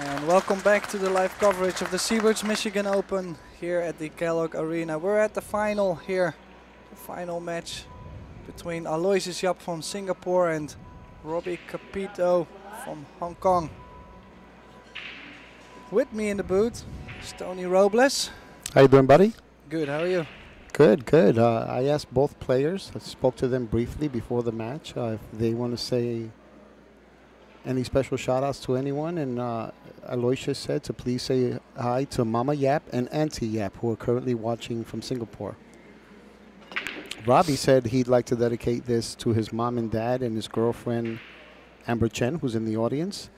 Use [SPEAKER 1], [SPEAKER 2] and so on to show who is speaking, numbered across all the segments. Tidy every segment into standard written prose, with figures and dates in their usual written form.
[SPEAKER 1] And welcome back to the live coverage of the Seybert Michigan Open here at the Kellogg Arena. We're at the final here, the final match between Aloysius Yapp from Singapore and Robbie Capito from Hong Kong. With me in the booth is Tony Robles.
[SPEAKER 2] How you doing, buddy?
[SPEAKER 1] Good, how are you?
[SPEAKER 2] Good, good. I asked both players, I spoke to them briefly before the match, if they want to say any special shout-outs to anyone, and Aloysius said to please say hi to Mama Yapp and Auntie Yapp, who are currently watching from Singapore. Robbie said he'd like to dedicate this to his mom and dad and his girlfriend, Amber Chen, who's in the audience,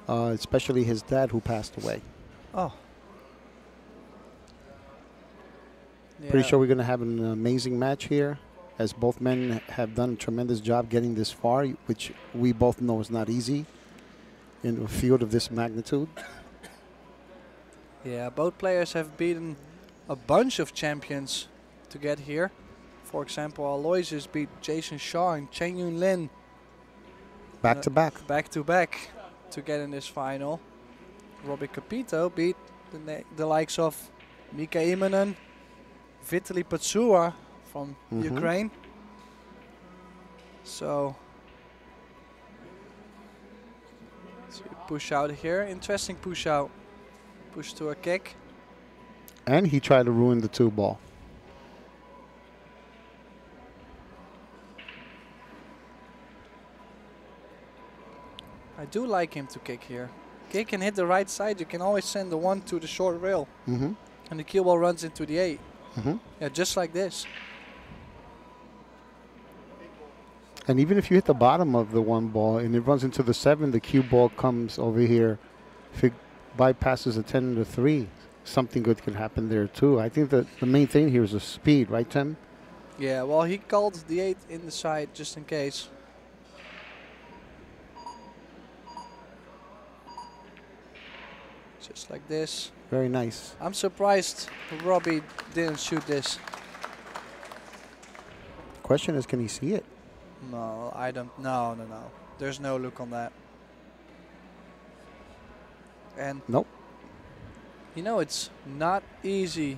[SPEAKER 2] especially his dad, who passed away.
[SPEAKER 1] Oh. Yeah.
[SPEAKER 2] Pretty sure we're going to have an amazing match here, as both men have done a tremendous job getting this far, which we both know is not easy in a field of this magnitude.
[SPEAKER 1] Yeah, both players have beaten a bunch of champions to get here. For example, Aloysius beat Jason Shaw and Chen Yun Lin
[SPEAKER 2] Back to back.
[SPEAKER 1] back to back to get in this final. Robbie Capito beat the likes of Mika Immonen, Vitaly Patsua from Ukraine. So push out here, interesting push out, push to a kick.
[SPEAKER 2] And he tried to ruin the 2-ball.
[SPEAKER 1] I do like him to kick here. Kick and hit the right side, you can always send the 1 to the short rail. And the cue ball runs into the 8. Yeah, just like this.
[SPEAKER 2] And even if you hit the bottom of the 1 ball and it runs into the 7, the cue ball comes over here. If it bypasses the 10 and the 3, something good can happen there too. I think that the main thing here is the speed, right, Tim?
[SPEAKER 1] Yeah, well, he called the 8 in the side just in case. Just like this.
[SPEAKER 2] Very nice.
[SPEAKER 1] I'm surprised Robbie didn't shoot this.
[SPEAKER 2] Question is, can he see it?
[SPEAKER 1] No, I don't. No. There's no look on that. And
[SPEAKER 2] nope.
[SPEAKER 1] You know, it's not easy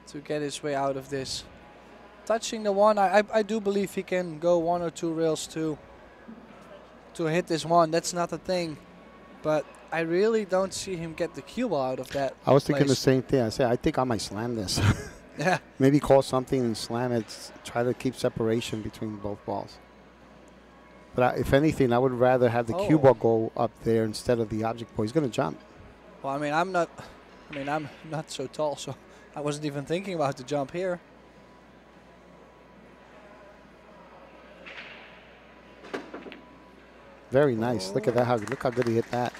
[SPEAKER 1] to get his way out of this. Touching the 1, I do believe he can go 1 or 2 rails to hit this 1. That's not a thing. But I really don't see him get the cue ball out of that.
[SPEAKER 2] I was thinking the same thing. I said, I think I might slam this.
[SPEAKER 1] Yeah.
[SPEAKER 2] Maybe call something and slam it. Try to keep separation between both balls. But if anything, I would rather have the cue ball go up there instead of the object ball. He's going to jump.
[SPEAKER 1] Well, I'm not so tall, so I wasn't even thinking about the jump here.
[SPEAKER 2] Very nice. Look at that. Look how good he hit that.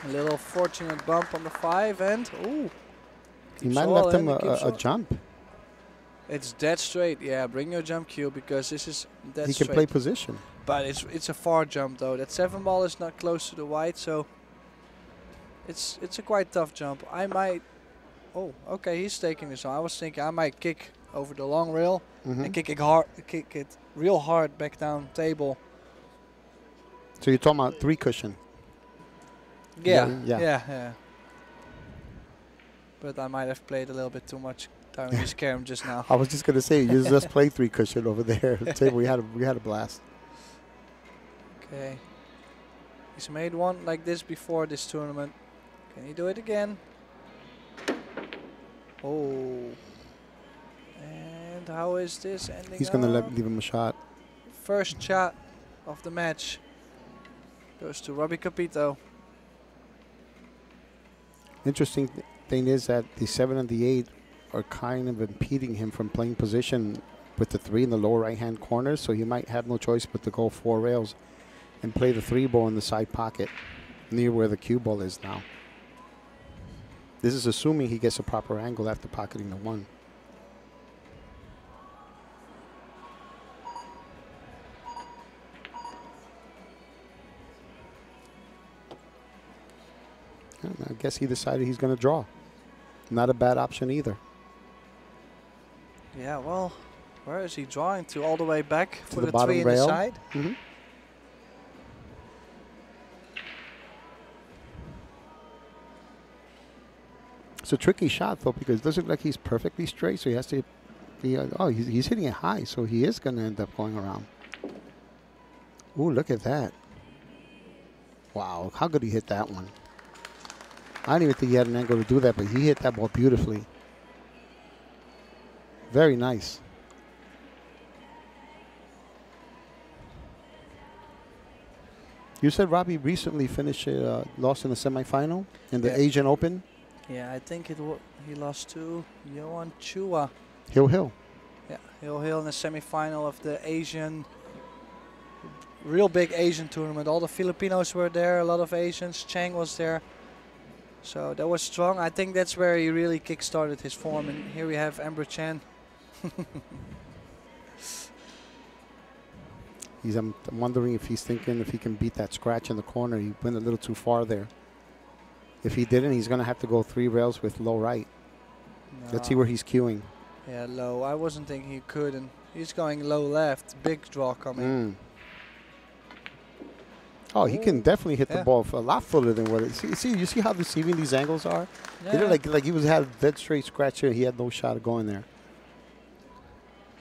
[SPEAKER 1] A little fortunate bump on the 5 and
[SPEAKER 2] he might have left him a jump.
[SPEAKER 1] It's dead straight. Yeah, bring your jump cue because this is dead straight.
[SPEAKER 2] He can play position.
[SPEAKER 1] But it's a far jump though. That 7 ball is not close to the white, so it's a quite tough jump. I might. Oh, okay, he's taking this on. I was thinking I might kick over the long rail and kick it real hard back down table.
[SPEAKER 2] So you're talking about 3 cushion?
[SPEAKER 1] Yeah. But I might have played a little bit too much during his carom just now.
[SPEAKER 2] I was just gonna say you just played 3 cushion over there. Table. We had a blast.
[SPEAKER 1] Okay. He's made one like this before this tournament. Can he do it again? Oh. And how is this ending?
[SPEAKER 2] He's gonna leave him a shot.
[SPEAKER 1] First shot of the match goes to Robbie Capito.
[SPEAKER 2] Interesting thing is that the 7 and the 8 are kind of impeding him from playing position with the 3 in the lower right-hand corner, so he might have no choice but to go 4 rails and play the 3 ball in the side pocket near where the cue ball is now. This is assuming he gets a proper angle after pocketing the 1. I guess he decided he's going to draw. Not a bad option either.
[SPEAKER 1] Yeah, well, where is he drawing to? All the way back
[SPEAKER 2] to
[SPEAKER 1] for
[SPEAKER 2] the
[SPEAKER 1] the
[SPEAKER 2] bottom
[SPEAKER 1] 3 in
[SPEAKER 2] rail.
[SPEAKER 1] the side?
[SPEAKER 2] It's a tricky shot, though, because it doesn't look like he's perfectly straight, so he has to... he's hitting it high, so he is going to end up going around. Ooh, look at that. Wow, how good he hit that one. I don't even think he had an angle to do that, but he hit that ball beautifully. Very nice. You said Robbie recently finished, lost in the semifinal in the Asian Open?
[SPEAKER 1] Yeah, I think he lost to Johan Chua.
[SPEAKER 2] Hill.
[SPEAKER 1] Yeah, Hill in the semifinal of the Asian, real big Asian tournament. All the Filipinos were there, a lot of Asians. Chang was there. So that was strong. I think that's where he really kick-started his form. And here we have Amber Chan.
[SPEAKER 2] I'm wondering if he's thinking if he can beat that scratch in the corner. He went a little too far there. If he didn't, he's going to have to go 3 rails with low right. No. Let's see where he's cueing.
[SPEAKER 1] Yeah, low. I wasn't thinking he could. And he's going low left. Big draw coming.
[SPEAKER 2] Oh, he can definitely hit the ball a lot further than what it is. You see how deceiving these angles are? Yeah. You know, like he had a dead straight scratch here. He had no shot of going there.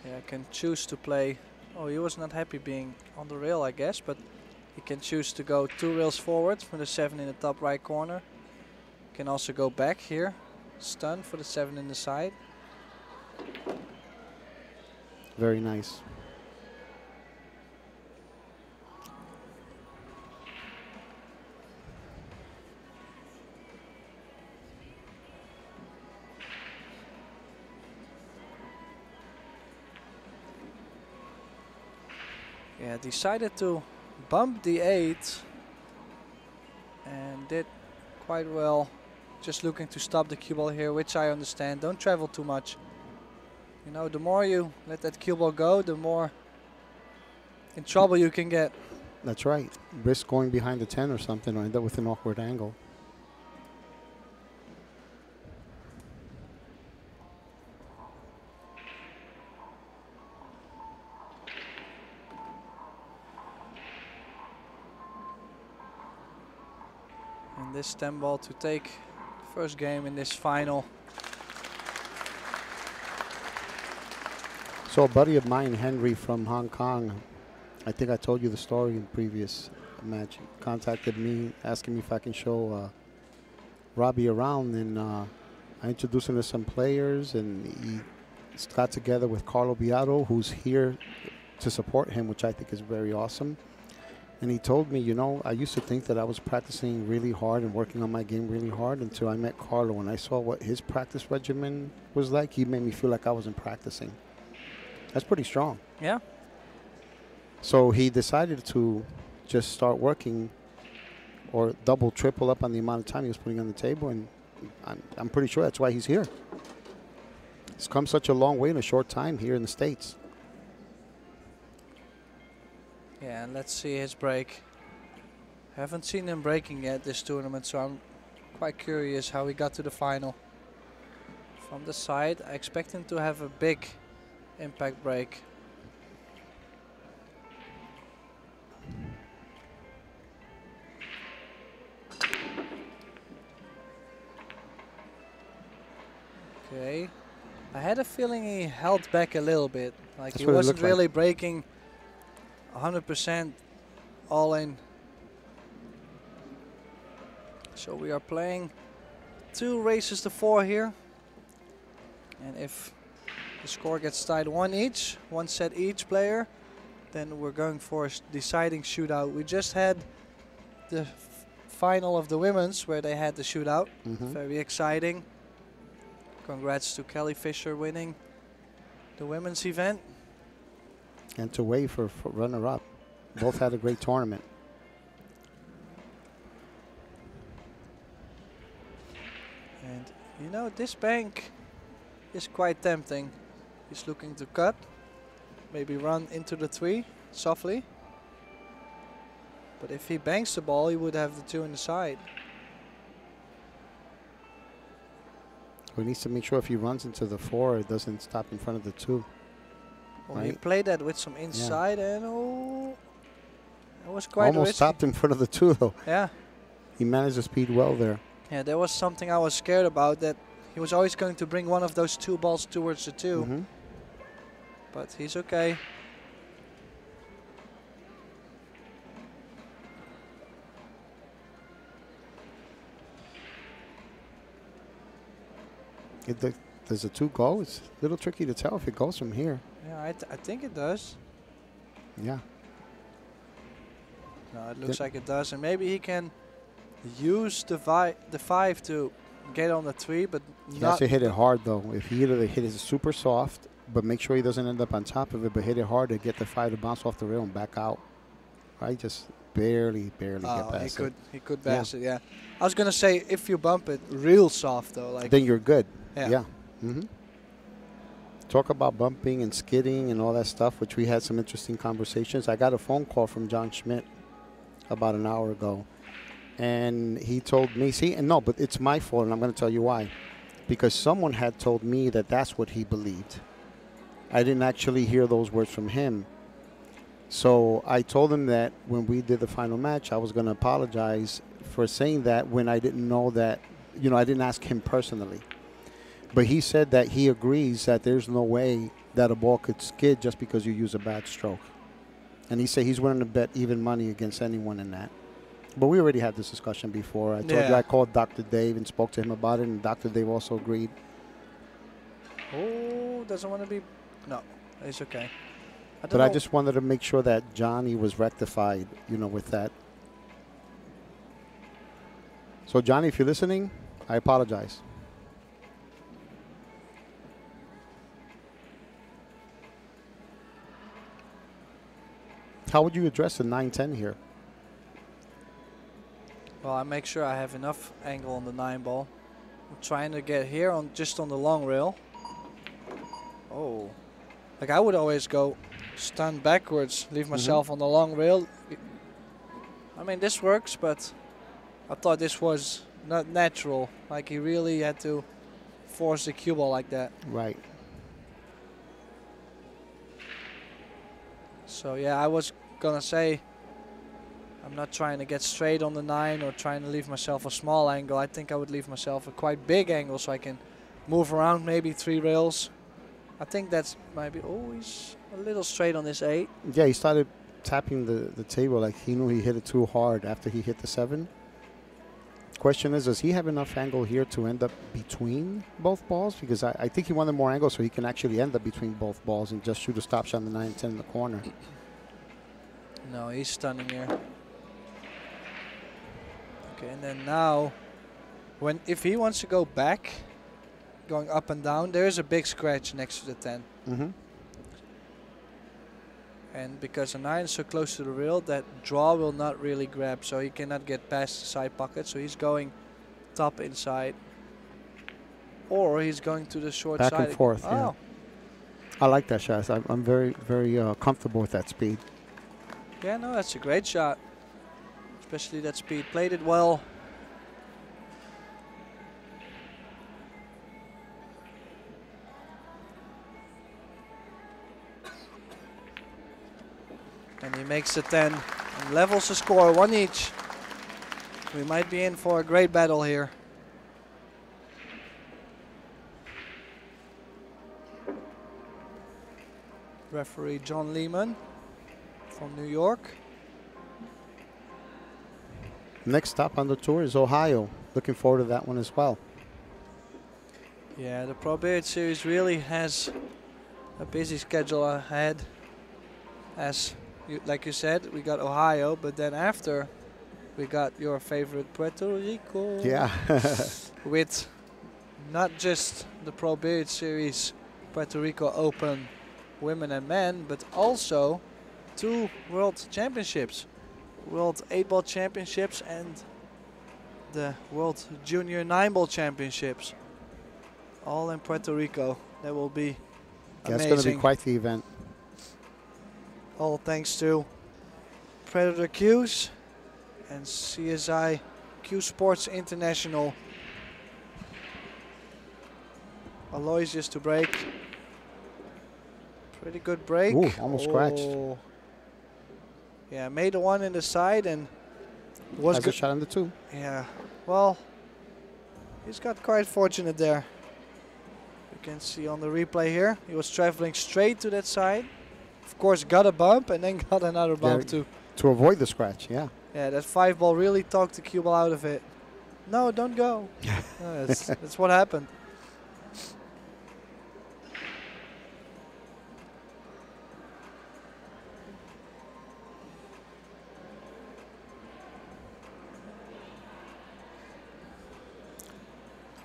[SPEAKER 1] Yeah, can choose to play. Oh, he was not happy being on the rail, I guess, but he can choose to go 2 rails forward for the 7 in the top right corner. Can also go back here, stun for the 7 in the side.
[SPEAKER 2] Very nice.
[SPEAKER 1] Yeah, decided to bump the 8 and did quite well. Just looking to stop the cue ball here, which I understand. Don't travel too much. You know, the more you let that cue ball go, the more in trouble you can get.
[SPEAKER 2] That's right. Risk going behind the 10 or something, or end up with an awkward angle.
[SPEAKER 1] And this 10 ball to take the first game in this final.
[SPEAKER 2] So a buddy of mine, Henry from Hong Kong, I think I told you the story in the previous match, contacted me asking me if I can show Robbie around, and I introduced him to some players, and he got together with Carlo Beato, who's here to support him, which I think is very awesome. And he told me, you know, I used to think that I was practicing really hard and working on my game really hard until I met Carlo. When I saw what his practice regimen was like, he made me feel like I wasn't practicing. That's pretty strong.
[SPEAKER 1] Yeah.
[SPEAKER 2] So he decided to just start working or double, triple up on the amount of time he was putting on the table. And I'm pretty sure that's why he's here. He's come such a long way in a short time here in the States.
[SPEAKER 1] Yeah, and let's see his break. Haven't seen him breaking yet this tournament, so I'm quite curious how he got to the final. From the side, I expect him to have a big impact break. Okay. I had a feeling he held back a little bit. Like he wasn't really breaking 100% all in. So we are playing 2 races to 4 here. And if the score gets tied 1 each, 1 set each player, then we're going for a deciding shootout. We just had the final of the women's where they had the shootout. Very exciting. Congrats to Kelly Fisher winning the women's event.
[SPEAKER 2] And to Wei for runner-up. Both had a great tournament.
[SPEAKER 1] And you know, this bank is quite tempting. He's looking to cut, maybe run into the 3 softly. But if he banks the ball, he would have the 2 in the side.
[SPEAKER 2] He needs to make sure if he runs into the 4, it doesn't stop in front of the 2.
[SPEAKER 1] Well,
[SPEAKER 2] right?
[SPEAKER 1] He played that with some inside, and oh, it was quite
[SPEAKER 2] almost
[SPEAKER 1] risky.
[SPEAKER 2] Stopped in front of the 2 though.
[SPEAKER 1] Yeah.
[SPEAKER 2] He managed to speed well there.
[SPEAKER 1] Yeah, there was something I was scared about, that He was always going to bring one of those 2 balls towards the 2.
[SPEAKER 2] Mm-hmm.
[SPEAKER 1] But he's okay.
[SPEAKER 2] Does the 2 go? It's a little tricky to tell if it goes from here.
[SPEAKER 1] Yeah, I think it does.
[SPEAKER 2] Yeah.
[SPEAKER 1] No, it looks like it does. And maybe he can use the 5 to get on the 3, but
[SPEAKER 2] He
[SPEAKER 1] not
[SPEAKER 2] has to hit it hard, though. If he either hit it super soft, but make sure he doesn't end up on top of it, but hit it hard to get the 5 to bounce off the rail and back out. Right? Just barely get past it.
[SPEAKER 1] He could pass it, yeah. I was going to say, if you bump it real soft, though. Like
[SPEAKER 2] then you're good.
[SPEAKER 1] Yeah.
[SPEAKER 2] Mm-hmm. Talk about bumping and skidding and all that stuff, which we had some interesting conversations. I got a phone call from John Schmidt about an hour ago, and he told me, but it's my fault, and I'm going to tell you why. Because someone had told me that that's what he believed. I didn't actually hear those words from him. So I told him that when we did the final match, I was going to apologize for saying that when I didn't know that, I didn't ask him personally. But he said that he agrees that there's no way that a ball could skid just because you use a bad stroke. And he said he's willing to bet even money against anyone in that. But we already had this discussion before. I told you I called Dr. Dave and spoke to him about it, and Dr. Dave also agreed.
[SPEAKER 1] Oh, doesn't want to be... No, it's okay.
[SPEAKER 2] I just wanted to make sure that Johnny was rectified, with that. So, Johnny, if you're listening, I apologize. How would you address the 9-10 here?
[SPEAKER 1] Well, I make sure I have enough angle on the 9 ball. I'm trying to get here just on the long rail. Oh. Like I would always go stun backwards, leave myself on the long rail. I mean, this works, but I thought this was not natural. Like he really had to force the cue ball like that.
[SPEAKER 2] Right.
[SPEAKER 1] So yeah, I was gonna say I'm not trying to get straight on the 9 or trying to leave myself a small angle. I think I would leave myself a quite big angle so I can move around maybe 3 rails. I think that's maybe, oh, he's a little straight on this 8.
[SPEAKER 2] Yeah, he started tapping the table like he knew he hit it too hard after he hit the 7. Question is, does he have enough angle here to end up between both balls? Because I think he wanted more angle so he can actually end up between both balls and just shoot a stop shot on the 9-10 in the corner.
[SPEAKER 1] No, he's stunning here. Okay, and then now, if he wants to go back, going up and down, there is a big scratch next to the 10.
[SPEAKER 2] Mm-hmm.
[SPEAKER 1] And because the 9 is so close to the rail, that draw will not really grab, so he cannot get past the side pocket. So he's going top inside, or he's going to the short side.
[SPEAKER 2] Back and forth.
[SPEAKER 1] Oh.
[SPEAKER 2] Yeah. I like that shot. I'm very, very comfortable with that speed.
[SPEAKER 1] Yeah, no, that's a great shot. Especially that speed. Played it well. And he makes the 10 and levels the score, 1 each. We might be in for a great battle here. Referee John Lehman from New York.
[SPEAKER 2] Next stop on the tour is Ohio. Looking forward to that one as well.
[SPEAKER 1] Yeah, the Pro Billiard Series really has a busy schedule ahead. As like you said, we got Ohio, but then after we got your favorite Puerto Rico.
[SPEAKER 2] Yeah.
[SPEAKER 1] With not just the Pro Billiard Series Puerto Rico Open women and men, but also 2 World Championships. World 8-Ball Championships and the World Junior 9-Ball Championships. All in Puerto Rico. That will be amazing.
[SPEAKER 2] That's going to be quite the event.
[SPEAKER 1] All thanks to Predator Cues and CSI CueSports International. Aloysius to break. Pretty good break.
[SPEAKER 2] Ooh, almost scratched.
[SPEAKER 1] Yeah, made the 1 in the side and was
[SPEAKER 2] has a shot on the 2.
[SPEAKER 1] Yeah, well, he's got quite fortunate there. You can see on the replay here, he was traveling straight to that side. Of course, got a bump and then got another bump too.
[SPEAKER 2] To avoid the scratch, yeah.
[SPEAKER 1] Yeah, that 5 ball really talked the cue ball out of it. No, don't go. That's what happened.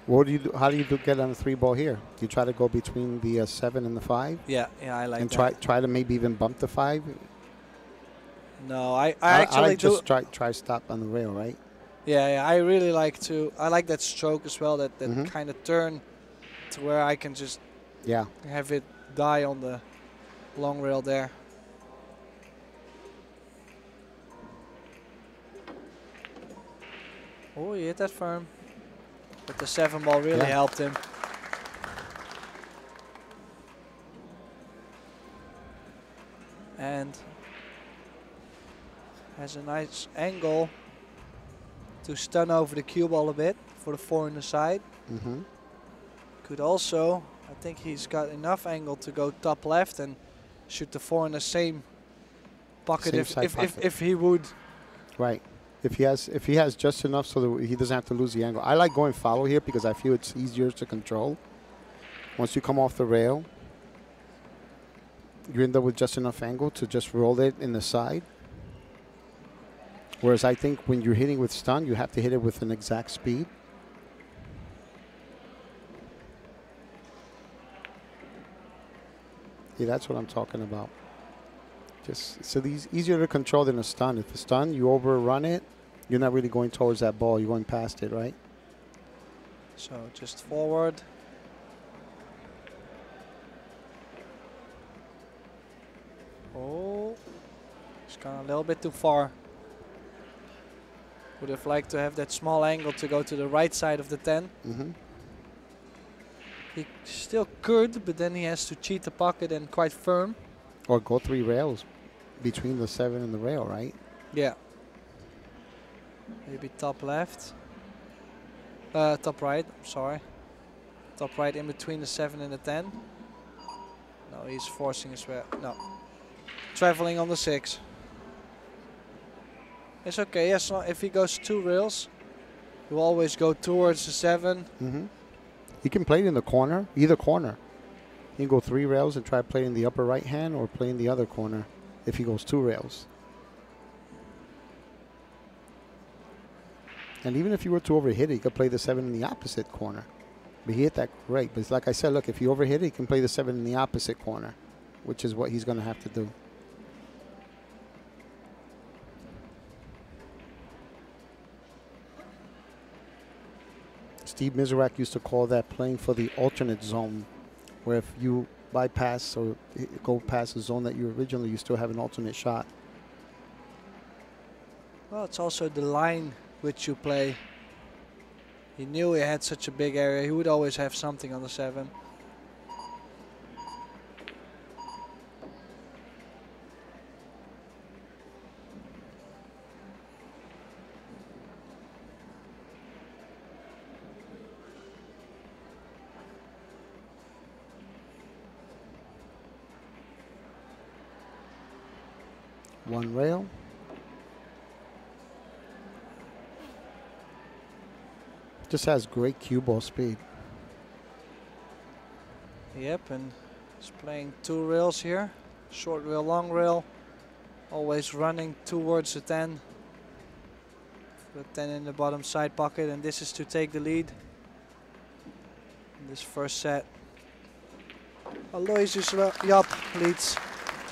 [SPEAKER 2] What do you do? How do you get on a 3 ball here? Do you try to go between the 7 and the 5?
[SPEAKER 1] Yeah, I like
[SPEAKER 2] and
[SPEAKER 1] that.
[SPEAKER 2] And try to maybe even bump the 5?
[SPEAKER 1] No, I actually
[SPEAKER 2] like
[SPEAKER 1] do.
[SPEAKER 2] Just try stop on the rail, right?
[SPEAKER 1] Yeah, I really like to. I like that stroke as well. That kind of turn to where I can just have it die on the long rail there. Oh, he hit that firm. But the 7 ball really helped him. And has a nice angle to stun over the cue ball a bit for the 4 in the side. Could also, I think he's got enough angle to go top left and shoot the 4 in the same pocket if he would.
[SPEAKER 2] Right. If he has just enough so that he doesn't have to lose the angle. I like going follow here because I feel it's easier to control. Once you come off the rail, you end up with just enough angle to just roll it in the side. Whereas I think when you're hitting with stun, you have to hit it with an exact speed. Yeah, that's what I'm talking about. Just so these easier to control than a stun. If a stun, you overrun it, you're not really going towards that ball. You're going past it, right?
[SPEAKER 1] So just forward. Oh, it's gone a little bit too far. Would have liked to have that small angle to go to the right side of the 10. He still could, but then he has to cheat the pocket and quite firm.
[SPEAKER 2] Or go 3 rails between the 7 and the rail, right?
[SPEAKER 1] Yeah. Maybe top left. Top right, I'm sorry. Top right in between the 7 and the 10. No, he's forcing as well. No. Traveling on the 6. It's okay, yes, if he goes 2 rails, he will always go towards the 7.
[SPEAKER 2] He can play it in the corner, either corner. He can go 3 rails and try to play in the upper right hand or play in the other corner if he goes 2 rails. And even if you were to overhit it, he could play the 7 in the opposite corner. But he hit that great. But like I said, look, if you overhit it, he can play the 7 in the opposite corner, which is what he's going to have to do. Steve Miserak used to call that playing for the alternate zone, where if you bypass or go past the zone that you originally, you still have an alternate shot.
[SPEAKER 1] Well, it's also the line which you play. He knew he had such a big area. He would always have something on the 7.
[SPEAKER 2] One rail. Just has great cue ball speed.
[SPEAKER 1] Yep, and he's playing 2 rails here. Short rail, long rail. Always running towards the 10. The 10 in the bottom side pocket, and this is to take the lead in this first set. Aloysius Yapp leads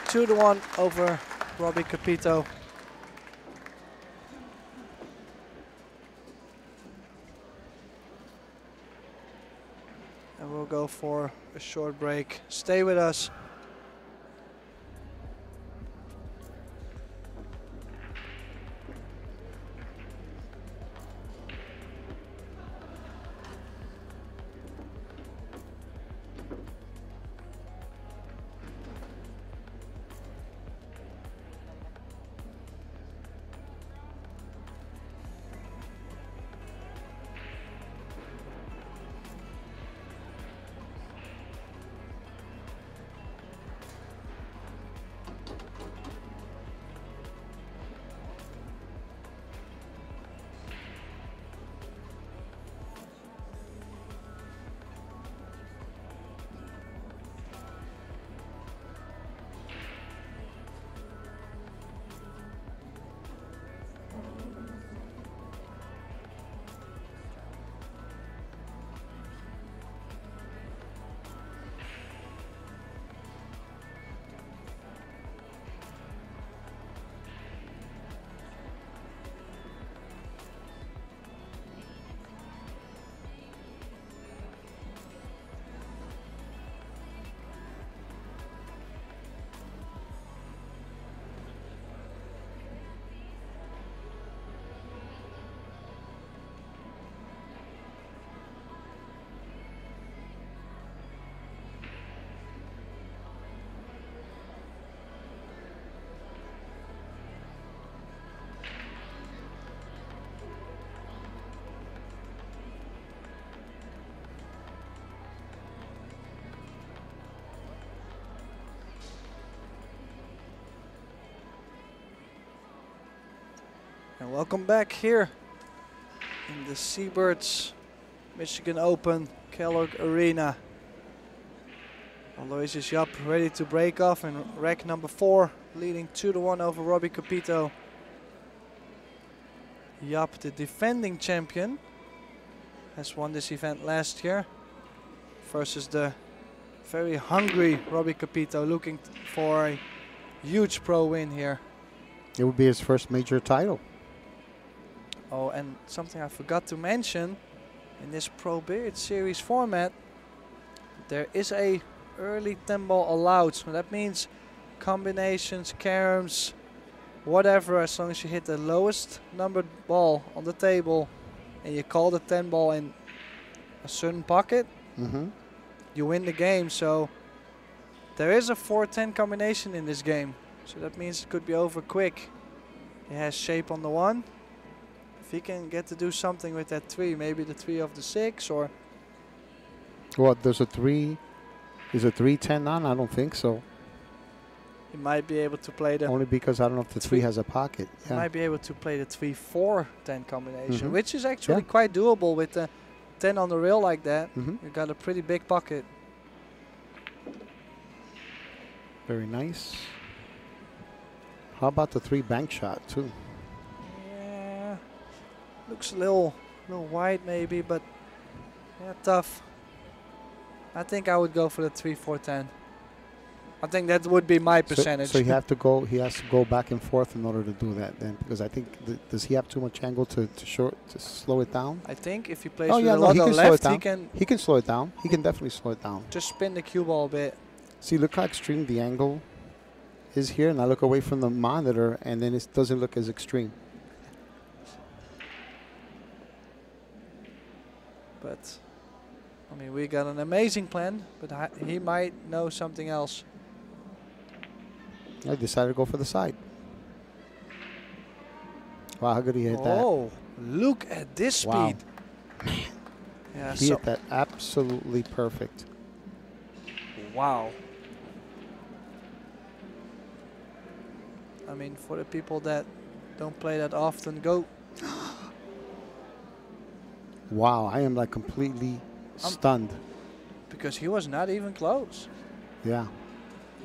[SPEAKER 1] 2-1 over Robbie Capito. And we'll go for a short break. Stay with us. And welcome back here in the Seybert Michigan Open Kellogg Arena. Aloysius Yapp ready to break off in rack number 4, leading 2-1 over Robbie Capito. Yapp, the defending champion, has won this event last year versus the very hungry Robbie Capito, looking for a huge pro win here.
[SPEAKER 2] It would be his first major title.
[SPEAKER 1] Oh, and something I forgot to mention, in this Pro Billiard Series format, there is a early 10 ball allowed. So that means combinations, caroms, whatever, as long as you hit the lowest numbered ball on the table and you call the 10 ball in a certain pocket, you win the game. So there is a 4-10 combination in this game. So that means it could be over quick. He has shape on the 1. If he can get to do something with that 3, maybe the 3 of the 6, or...
[SPEAKER 2] What, there's a 3, is a 3-10 on? I don't think so.
[SPEAKER 1] He might be able to play the...
[SPEAKER 2] Only because I don't know if the 3 has a pocket.
[SPEAKER 1] He might be able to play the 3-4-10 combination,
[SPEAKER 2] Mhm.
[SPEAKER 1] which is actually quite doable with the 10 on the rail like that. You got a pretty big pocket.
[SPEAKER 2] Very nice. How about the 3 bank shot too?
[SPEAKER 1] Yeah, looks a little wide maybe, but yeah, tough. I think I would go for the 3-4-10. I think that would be my percentage.
[SPEAKER 2] So he has to go back and forth in order to do that then, because I think does he have too much angle to slow it down?
[SPEAKER 1] I think if he plays
[SPEAKER 2] Oh
[SPEAKER 1] with
[SPEAKER 2] yeah,
[SPEAKER 1] a
[SPEAKER 2] no,
[SPEAKER 1] lot
[SPEAKER 2] he
[SPEAKER 1] of
[SPEAKER 2] can slow it
[SPEAKER 1] left,
[SPEAKER 2] down. He can slow it down. He can definitely slow it down.
[SPEAKER 1] Just spin the cue ball a bit.
[SPEAKER 2] See, look how extreme the angle is here, and I look away from the monitor, and then it doesn't look as extreme.
[SPEAKER 1] But I mean, we got an amazing plan, but he might know something else.
[SPEAKER 2] I decided to go for the side. Wow, how good he hit that.
[SPEAKER 1] Oh, look at this speed. Yeah,
[SPEAKER 2] he hit that absolutely perfect.
[SPEAKER 1] Wow. I mean, for the people that don't play that often, go.
[SPEAKER 2] Wow, I am like completely stunned.
[SPEAKER 1] Because he was not even close.
[SPEAKER 2] Yeah.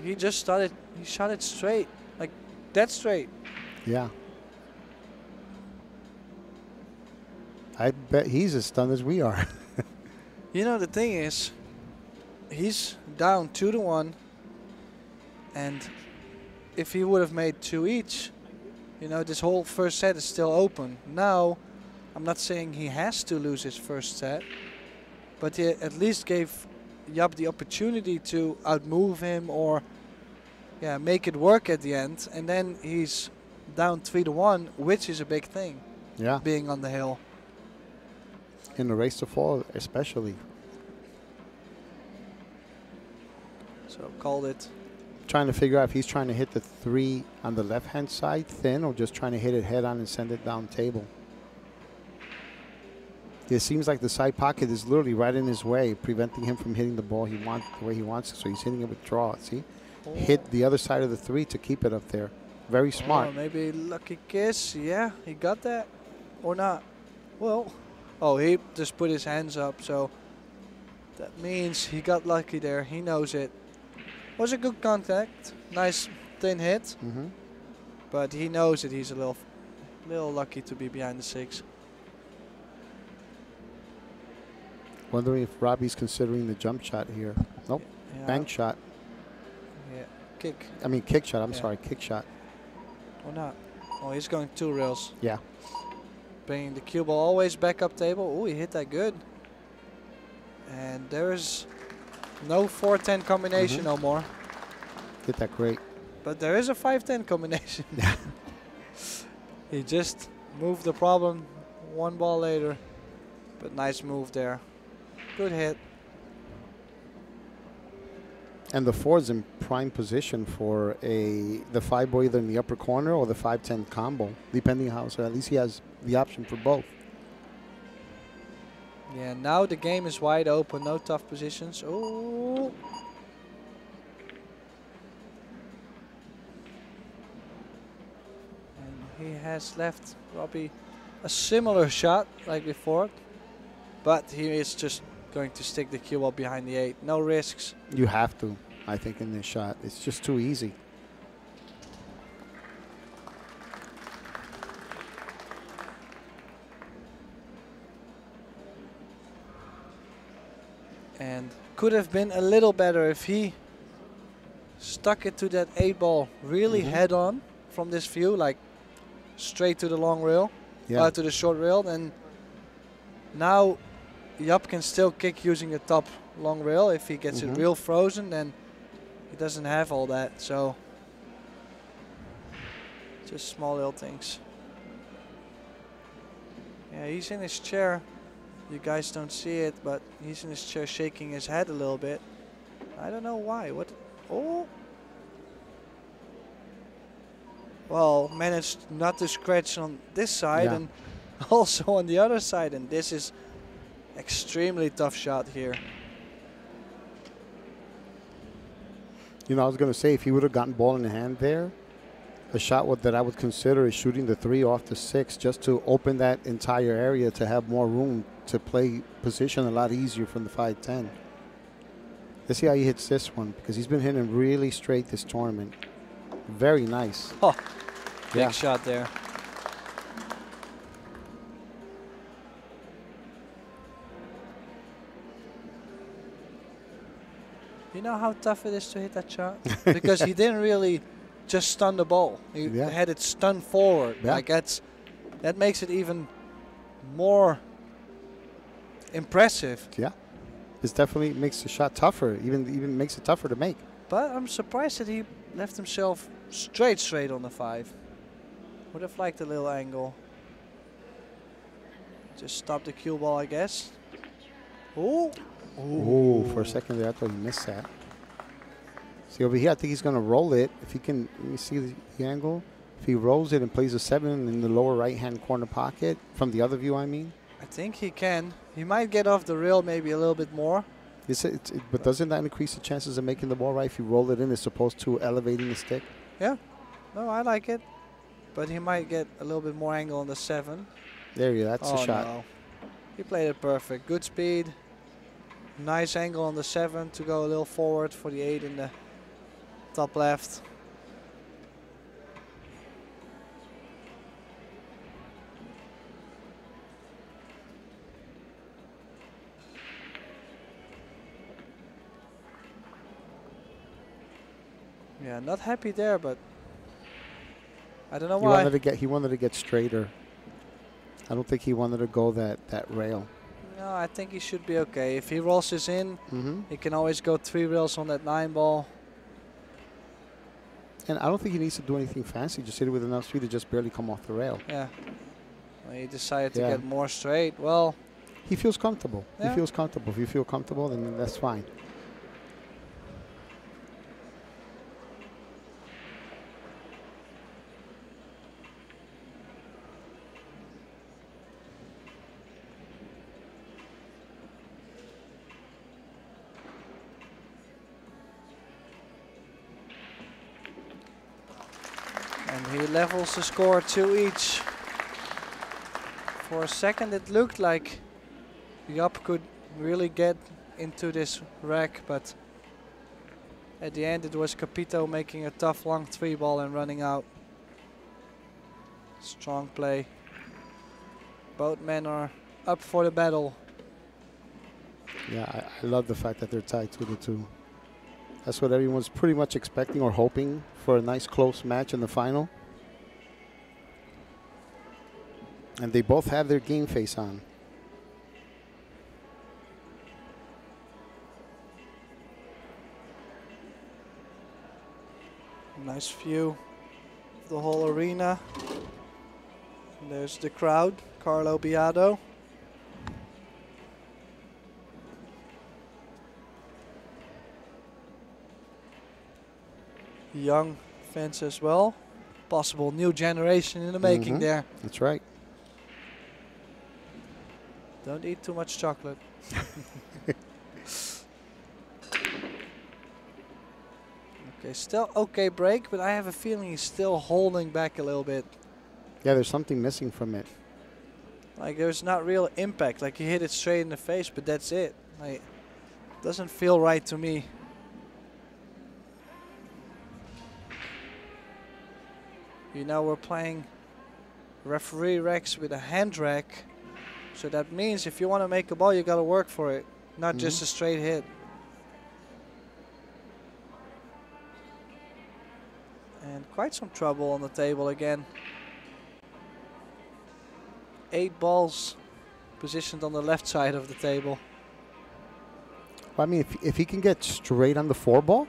[SPEAKER 1] He just started, he shot it straight, like dead straight.
[SPEAKER 2] Yeah. I bet he's as stunned as we are.
[SPEAKER 1] You know, the thing is, he's down 2-1, and if he would have made 2 each, you know, this whole first set is still open. Now, I'm not saying he has to lose his first set, but he at least gave Yapp the opportunity to outmove him or make it work at the end, and then he's down 3-1, which is a big thing.
[SPEAKER 2] Yeah.
[SPEAKER 1] Being on the hill.
[SPEAKER 2] In the race to fall, especially.
[SPEAKER 1] So called it.
[SPEAKER 2] Trying to figure out if he's trying to hit the 3 on the left-hand side thin, or just trying to hit it head-on and send it down table. It seems like the side pocket is literally right in his way, preventing him from hitting the ball the way he wants it. So he's hitting it with draw. See, hit the other side of the 3 to keep it up there. Very smart.
[SPEAKER 1] Oh, maybe lucky kiss. Yeah, he got that or not. Well, oh, he just put his hands up, so that means he got lucky there. He knows it. Was a good contact, nice thin hit, but he knows it. He's a little lucky to be behind the 6.
[SPEAKER 2] Wondering if Robbie's considering the jump shot here. Nope.
[SPEAKER 1] Yeah.
[SPEAKER 2] Bank shot.
[SPEAKER 1] Yeah. Kick.
[SPEAKER 2] I mean kick shot. I'm sorry, kick shot.
[SPEAKER 1] Or not. Oh, he's going 2 rails.
[SPEAKER 2] Yeah.
[SPEAKER 1] Bringing the cue ball always back up table. Oh, he hit that good. And there's no 4-10 combination no more.
[SPEAKER 2] Hit that great.
[SPEAKER 1] But there is a 5-10 combination. He just moved the problem 1 ball later. But nice move there. Good hit.
[SPEAKER 2] And the 4 is in prime position for the 5 ball either in the upper corner or the 5-10 combo, depending how. So at least he has the option for both.
[SPEAKER 1] Yeah, now the game is wide open. No tough positions. Oh. And he has left Robbie a similar shot like before, but he is just going to stick the cue ball behind the 8. No risks.
[SPEAKER 2] You have to, I think, in this shot. It's just too easy.
[SPEAKER 1] And could have been a little better if he stuck it to that 8 ball really head on from this view, like straight to the long rail, to the short rail. And now Yapp can still kick using the top long rail. If he gets it real frozen, then he doesn't have all that. So just small little things. Yeah, he's in his chair. You guys don't see it, but he's in his chair shaking his head a little bit. I don't know why. What? Oh. Well, managed not to scratch on this side and also on the other side. And this is extremely tough shot here.
[SPEAKER 2] You know, I was going to say, if he would have gotten ball in the hand there, a shot that I would consider is shooting the 3 off the 6 just to open that entire area to have more room to play position a lot easier from the 5-10. Let's see how he hits this one, because he's been hitting really straight this tournament. Very nice.
[SPEAKER 1] Oh, big shot there. You know how tough it is to hit that shot? Because he didn't really just stun the ball. He had it stun forward. Like that makes it even more impressive.
[SPEAKER 2] Yeah, this definitely makes the shot tougher. Even makes it tougher to make.
[SPEAKER 1] But I'm surprised that he left himself straight on the 5. Would have liked a little angle. Just stop the cue ball, I guess. Oh.
[SPEAKER 2] Oh, for a second there, I thought he missed that. See over here, I think he's going to roll it. If he can, let me see the angle. If he rolls it and plays a 7 in the lower right-hand corner pocket, from the other view, I mean.
[SPEAKER 1] I think he can. He might get off the rail maybe a little bit more.
[SPEAKER 2] But doesn't that increase the chances of making the ball right if you roll it in as opposed to elevating the stick?
[SPEAKER 1] Yeah. No, I like it. But he might get a little bit more angle on the 7.
[SPEAKER 2] There you go. That's the shot.
[SPEAKER 1] No. He played it perfect. Good speed. Nice angle on the 7 to go a little forward for the 8 in the top left. Yeah, not happy there, but I don't know why.
[SPEAKER 2] He wanted to get straighter. I don't think he wanted to go that rail.
[SPEAKER 1] No, I think he should be okay. If he rolls this in, he can always go 3 rails on that 9 ball.
[SPEAKER 2] And I don't think he needs to do anything fancy. Just hit it with enough speed to just barely come off the rail.
[SPEAKER 1] Yeah. Well, he decided to get more straight. Well,
[SPEAKER 2] he feels comfortable.
[SPEAKER 1] Yeah.
[SPEAKER 2] He feels comfortable. If you feel comfortable, then that's fine.
[SPEAKER 1] He levels the score 2 each. For a second it looked like Yapp could really get into this rack, but at the end it was Capito making a tough long 3 ball and running out. Strong play. Both men are up for the battle.
[SPEAKER 2] Yeah, I love the fact that they're tied 2-2. That's what everyone's pretty much expecting or hoping for, a nice close match in the final. And they both have their game face on.
[SPEAKER 1] Nice view of the whole arena. And there's the crowd, Carlo Biado. Young fans as well. Possible new generation in the making there.
[SPEAKER 2] That's right.
[SPEAKER 1] Don't eat too much chocolate. Okay, still okay break, but I have a feeling he's still holding back a little bit.
[SPEAKER 2] Yeah, there's something missing from it.
[SPEAKER 1] Like there's not real impact. Like he hit it straight in the face, but that's it. Like doesn't feel right to me. You know, we're playing referee racks with a hand rack. So that means if you want to make a ball, you got to work for it, not just a straight hit. And quite some trouble on the table again. 8 balls positioned on the left side of the table.
[SPEAKER 2] Well, I mean, if he can get straight on the 4 ball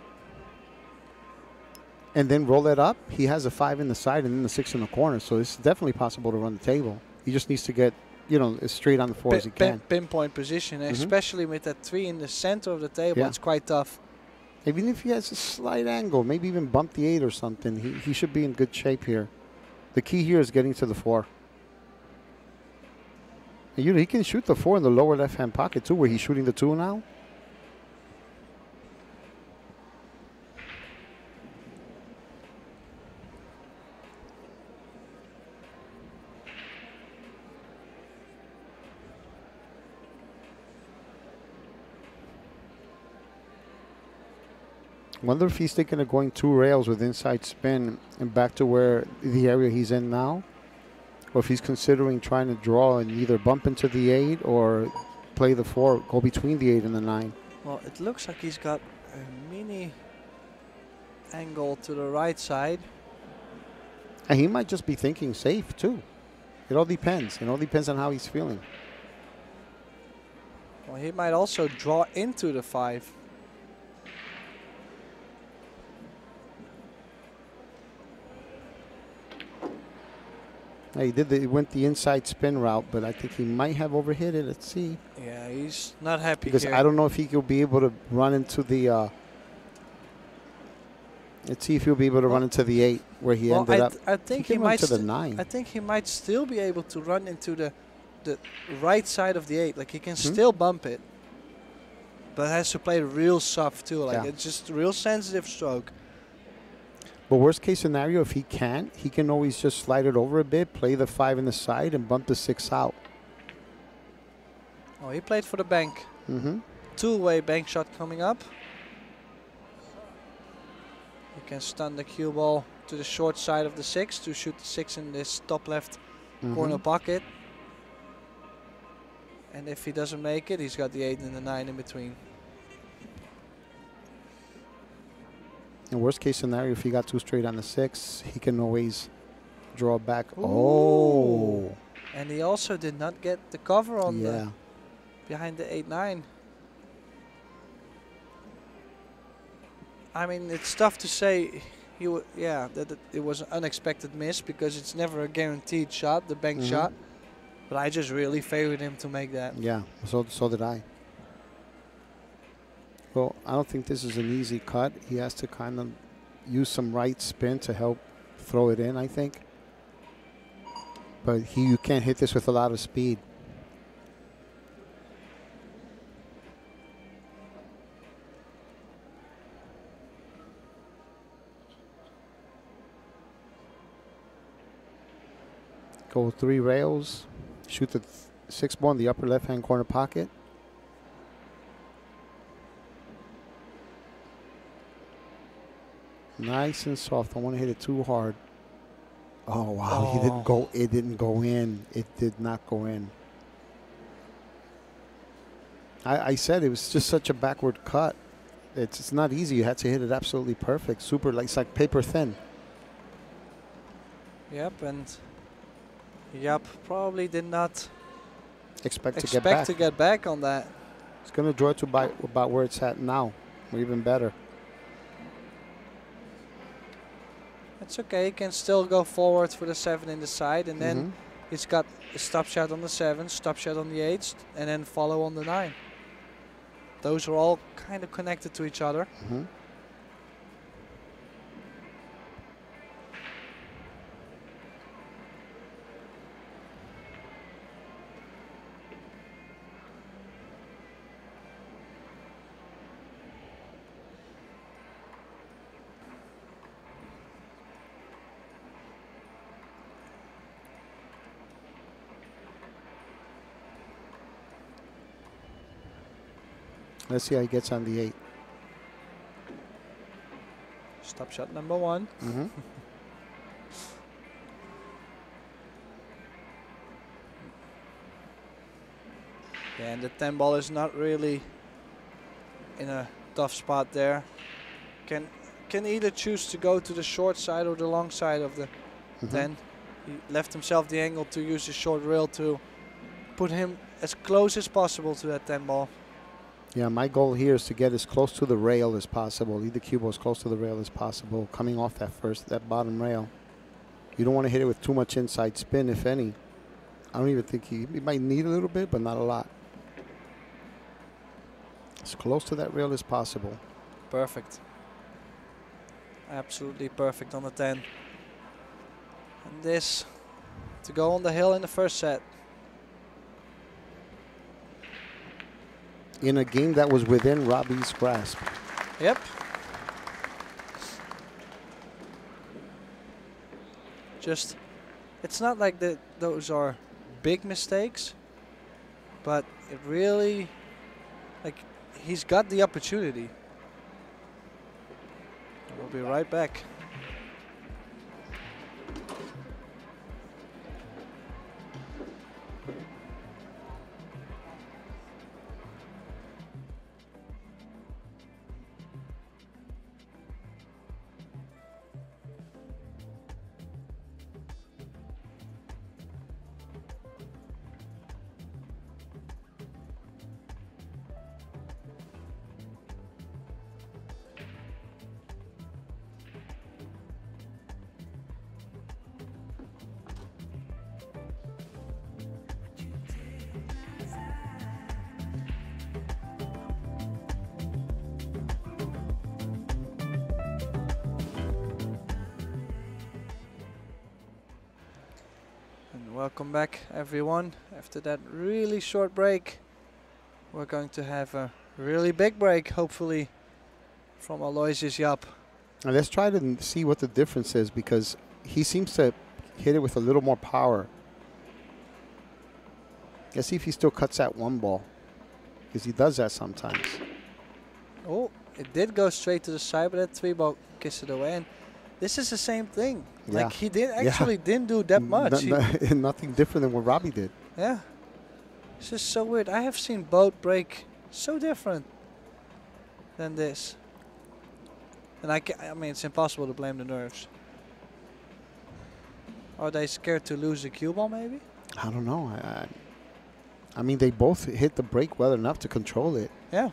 [SPEAKER 2] and then roll it up, he has a 5 in the side and then the 6 in the corner. So it's definitely possible to run the table. He just needs to get, you know, as straight on the 4 as he can.
[SPEAKER 1] Pinpoint position, especially with that 3 in the center of the table. It's quite tough.
[SPEAKER 2] Even if he has a slight angle, maybe even bump the 8 or something, he should be in good shape here. The key here is getting to the 4. And he can shoot the 4 in the lower left-hand pocket too, where he's shooting the 2 now. Wonder if he's thinking of going 2 rails with inside spin and back to where the area he's in now. Or if he's considering trying to draw and either bump into the 8 or play the 4, go between the 8 and the 9.
[SPEAKER 1] Well, it looks like he's got a mini angle to the right side.
[SPEAKER 2] And he might just be thinking safe too. It all depends. It all depends on how he's feeling.
[SPEAKER 1] Well, he might also draw into the 5.
[SPEAKER 2] He went the inside spin route, but I think he might have overhit it. Let's see.
[SPEAKER 1] Yeah, he's not happy
[SPEAKER 2] because
[SPEAKER 1] here.
[SPEAKER 2] I don't know if he will be able to run into the. Let's see if he'll be able to run into the 8 where he ended up.
[SPEAKER 1] I think he might
[SPEAKER 2] to the 9.
[SPEAKER 1] I think he might still be able to run into the right side of the 8. Like he can still bump it, but has to play real soft too. Like it's just a real sensitive stroke.
[SPEAKER 2] But worst case scenario, if he can't, he can always just slide it over a bit, play the 5 in the side, and bump the 6 out.
[SPEAKER 1] Oh, he played for the bank. Two-way bank shot coming up. He can stun the cue ball to the short side of the 6 to shoot the 6 in this top left corner pocket. And if he doesn't make it, he's got the 8 and the 9 in between.
[SPEAKER 2] In worst case scenario, if he got 2 straight on the 6, he can always draw back.
[SPEAKER 1] Ooh.
[SPEAKER 2] Oh.
[SPEAKER 1] And he also did not get the cover on the behind the 8-9. I mean, it's tough to say that it was an unexpected miss because it's never a guaranteed shot, the bank shot. But I just really favored him to make that.
[SPEAKER 2] Yeah, so did I. Well, I don't think this is an easy cut. He has to kind of use some right spin to help throw it in, I think. But you can't hit this with a lot of speed. Go 3 rails. Shoot the 6 ball in the upper left-hand corner pocket. Nice and soft. I want to hit it too hard. Oh wow! He didn't go. It didn't go in. It did not go in. I said it was just such a backward cut. It's not easy. You had to hit it absolutely perfect. Super, like it's like paper thin.
[SPEAKER 1] Yep, and Yapp probably did not
[SPEAKER 2] expect
[SPEAKER 1] to get back on that.
[SPEAKER 2] It's going to draw to about where it's at now, or even better.
[SPEAKER 1] It's okay. He can still go forward for the 7 in the side, and then he's got a stop shot on the 7, stop shot on the 8, and then follow on the 9. Those are all kind of connected to each other.
[SPEAKER 2] Let's see how he gets on the 8.
[SPEAKER 1] Stop shot number 1.
[SPEAKER 2] Mm-hmm.
[SPEAKER 1] Yeah, and the 10 ball is not really in a tough spot there. Can either choose to go to the short side or the long side of the 10. He left himself the angle to use the short rail to put him as close as possible to that 10 ball.
[SPEAKER 2] Yeah, my goal here is to get as close to the rail as possible. Leave the cue ball as close to the rail as possible, coming off that bottom rail. You don't want to hit it with too much inside spin, if any. I don't even think he might need a little bit, but not a lot. As close to that rail as possible.
[SPEAKER 1] Perfect. Absolutely perfect on the 10. And this to go on the hill in the first set.
[SPEAKER 2] In a game that was within Robbie's grasp.
[SPEAKER 1] Yep. Just, it's not like those are big mistakes, but it really, like, he's got the opportunity. We'll be right back. Welcome back, everyone. After that really short break, we're going to have a really big break, hopefully, from Aloysius Yapp.
[SPEAKER 2] Now let's try to see what the difference is, because he seems to hit it with a little more power. Let's see if he still cuts that 1 ball, because he does that sometimes.
[SPEAKER 1] Oh, it did go straight to the side, but that 3 ball kissed it away. And this is the same thing.
[SPEAKER 2] Yeah.
[SPEAKER 1] Like, he didn't do that much.
[SPEAKER 2] Nothing different than what Robbie did.
[SPEAKER 1] Yeah. It's just so weird. I have seen both break so different than this. And I mean, it's impossible to blame the nerves. Are they scared to lose the cue ball, maybe?
[SPEAKER 2] I don't know. I mean, they both hit the break well enough to control it.
[SPEAKER 1] Yeah.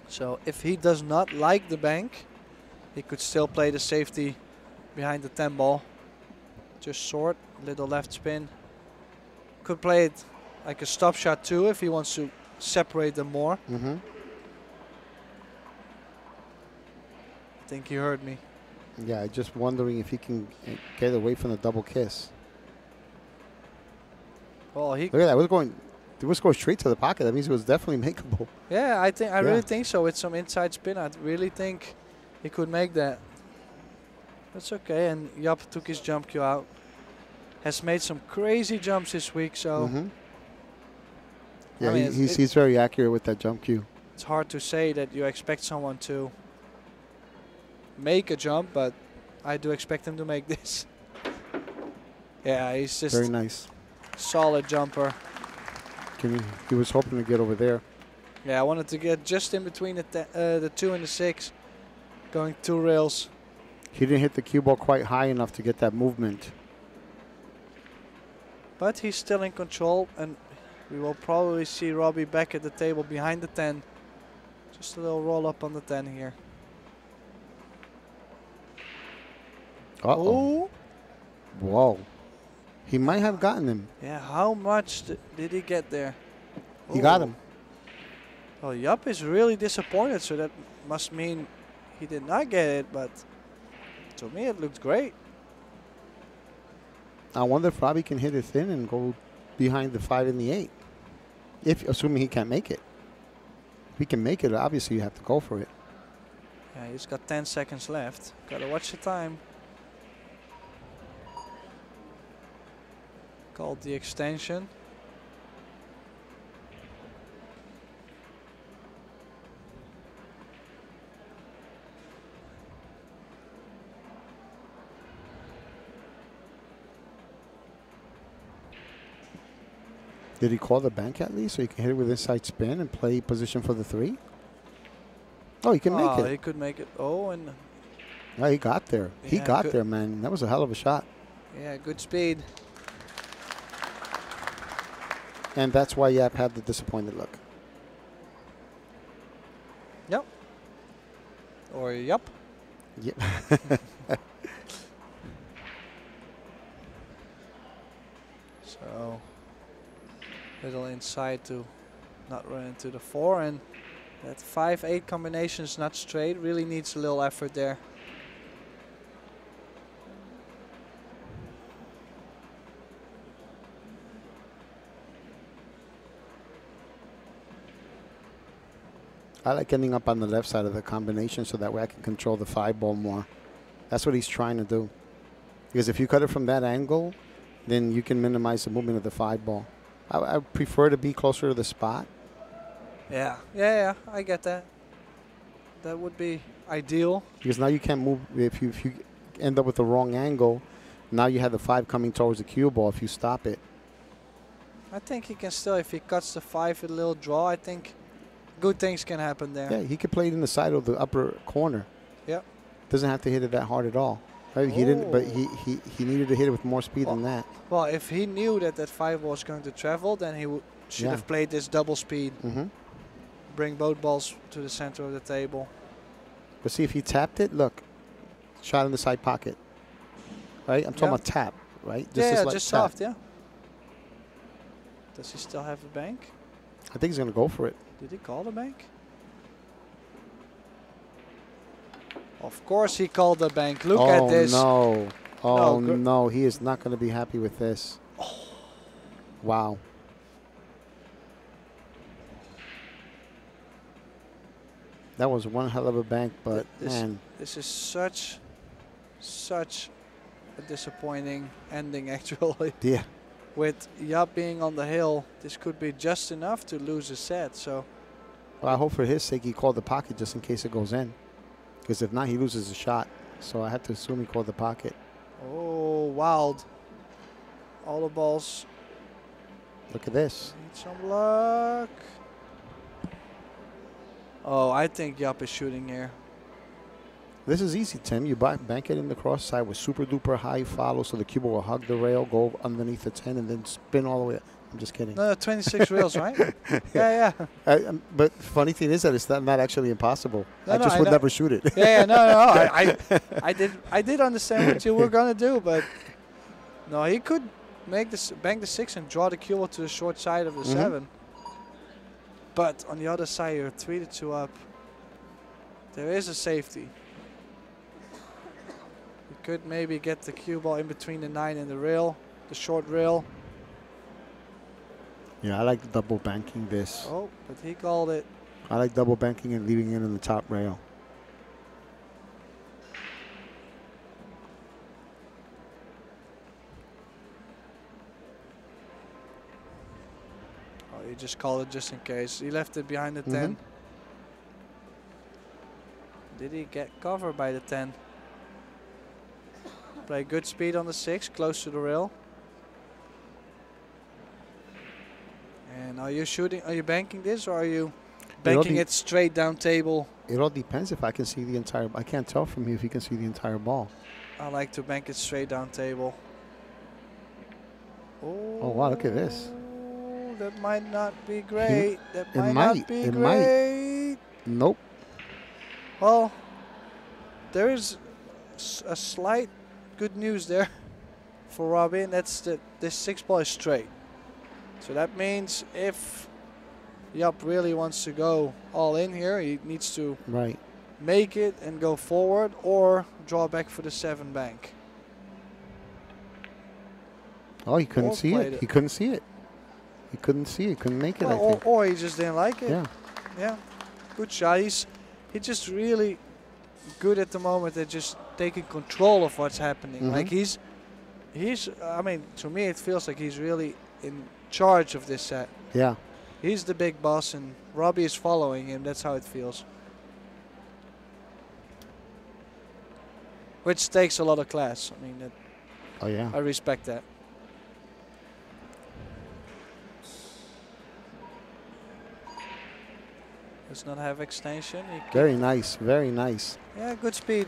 [SPEAKER 1] So if he does not like the bank, he could still play the safety behind the 10 ball. Just short, little left spin. Could play it like a stop shot too if he wants to separate them more.
[SPEAKER 2] Mm-hmm.
[SPEAKER 1] I think he heard me.
[SPEAKER 2] Yeah, just wondering if he can get away from the double kiss.
[SPEAKER 1] Well, he.
[SPEAKER 2] Look at that. It was going straight to the pocket. That means it was definitely makeable.
[SPEAKER 1] Yeah, I really think so. With some inside spin, I really think he could make that. That's okay. And Yapp took his jump cue out. Has made some crazy jumps this week. So.
[SPEAKER 2] Mm-hmm. Yeah,
[SPEAKER 1] I mean,
[SPEAKER 2] he's very accurate with that jump cue.
[SPEAKER 1] It's hard to say that you expect someone to make a jump, but I do expect him to make this. Yeah, he's just
[SPEAKER 2] very nice.
[SPEAKER 1] Solid jumper.
[SPEAKER 2] He was hoping to get over there.
[SPEAKER 1] Yeah, I wanted to get just in between the 2 and the 6, going 2 rails.
[SPEAKER 2] He didn't hit the cue ball quite high enough to get that movement.
[SPEAKER 1] But he's still in control, and we will probably see Robbie back at the table behind the 10. Just a little roll up on the 10 here.
[SPEAKER 2] Uh-oh. Whoa. He might have gotten him.
[SPEAKER 1] Yeah, how much did he get there?
[SPEAKER 2] He got him.
[SPEAKER 1] Well, Yapp is really disappointed, so that must mean he did not get it, but to me it looked great.
[SPEAKER 2] I wonder if Robbie can hit it thin and go behind the 5 and the 8. Assuming he can't make it. If he can make it, obviously you have to go for it.
[SPEAKER 1] Yeah, he's got 10 seconds left. Gotta watch the time. Called the extension.
[SPEAKER 2] Did he call the bank at least so he can hit it with inside spin and play position for the 3? Oh, he can make it.
[SPEAKER 1] He could make it. Oh, and
[SPEAKER 2] Yeah, he got there. He got there, man. That was a hell of a shot.
[SPEAKER 1] Yeah, good speed.
[SPEAKER 2] And that's why Yapp had the disappointed look.
[SPEAKER 1] Yep. Or yup.
[SPEAKER 2] Yep.
[SPEAKER 1] So, little inside to not run into the 4, and that 5-8 combination is not straight. Really needs a little effort there.
[SPEAKER 2] I like ending up on the left side of the combination so that way I can control the 5 ball more. That's what he's trying to do. Because if you cut it from that angle, then you can minimize the movement of the 5 ball. I prefer to be closer to the spot.
[SPEAKER 1] Yeah, I get that. That would be ideal.
[SPEAKER 2] Because now you can't move. If you end up with the wrong angle, now you have the 5 coming towards the cue ball if you stop it.
[SPEAKER 1] I think he can still, if he cuts the 5 with a little draw, I think good things can happen there.
[SPEAKER 2] Yeah, he could play it in the side of the upper corner.
[SPEAKER 1] Yep.
[SPEAKER 2] Doesn't have to hit it that hard at all. Right? He didn't, but he needed to hit it with more speed than that.
[SPEAKER 1] Well, if he knew that that 5 was going to travel, then he should have played this double speed. Bring both balls to the center of the table.
[SPEAKER 2] But see, if he tapped it, look, shot in the side pocket. Right? I'm talking about tap, right?
[SPEAKER 1] This is just soft, yeah. Does he still have the bank?
[SPEAKER 2] I think he's going to go for it.
[SPEAKER 1] Did he call the bank? Of course he called the bank. Look at this.
[SPEAKER 2] Oh, no. Oh, no. He is not going to be happy with this. Oh. Wow. That was one hell of a bank, but, man.
[SPEAKER 1] This is such a disappointing ending, actually.
[SPEAKER 2] Yeah.
[SPEAKER 1] With Yapp being on the hill, this could be just enough to lose a set. So,
[SPEAKER 2] well, I hope for his sake he called the pocket just in case it goes in. Because if not, he loses a shot. So I have to assume he called the pocket.
[SPEAKER 1] Oh, wild. All the balls.
[SPEAKER 2] Look at this.
[SPEAKER 1] Need some luck. Oh, I think Yapp is shooting here.
[SPEAKER 2] This is easy, Tim. You bank it in the cross side with super duper high follow so the cube will hug the rail, go underneath the 10, and then spin all the way up. I'm just kidding.
[SPEAKER 1] No, 26 rails, right? Yeah.
[SPEAKER 2] But funny thing is that it's not actually impossible.
[SPEAKER 1] No,
[SPEAKER 2] I just would never shoot it.
[SPEAKER 1] I did understand what you were going to do, but no, he could make this bank the 6 and draw the cue ball to the short side of the 7. But on the other side, you're 3-2 up. There is a safety. You could maybe get the cue ball in between the 9 and the rail, the short rail.
[SPEAKER 2] Yeah, I like double banking this.
[SPEAKER 1] Oh, but he called it.
[SPEAKER 2] I like double banking and leaving it in the top rail.
[SPEAKER 1] Oh, he just called it just in case. He left it behind the 10. Did he get covered by the 10? Play good speed on the 6, close to the rail. And are you shooting? Are you banking this, or are you banking it straight down table?
[SPEAKER 2] It all depends if I can see the entire. I can't tell from here if you can see the entire ball.
[SPEAKER 1] I like to bank it straight down table.
[SPEAKER 2] Oh wow! Look at this.
[SPEAKER 1] That might not be great. That might not be great.
[SPEAKER 2] Nope.
[SPEAKER 1] Well, there is a slight good news there for Robbie, and that's that this 6 ball is straight. So that means if Yapp really wants to go all in here, he needs to make it and go forward or draw back for the 7 bank.
[SPEAKER 2] Oh, he couldn't see it. He couldn't see it. He couldn't see it. Couldn't make it, I think.
[SPEAKER 1] Or he just didn't like it.
[SPEAKER 2] Yeah.
[SPEAKER 1] Yeah. Good shot. He's just really good at the moment at just taking control of what's happening. Like he's I mean, to me, it feels like he's really in charge of this set.
[SPEAKER 2] Yeah.
[SPEAKER 1] He's the big boss, and Robbie is following him. That's how it feels. Which takes a lot of class. I mean,
[SPEAKER 2] Oh, yeah.
[SPEAKER 1] I respect that. Does not have extension.
[SPEAKER 2] Very nice. Very nice.
[SPEAKER 1] Yeah, good speed.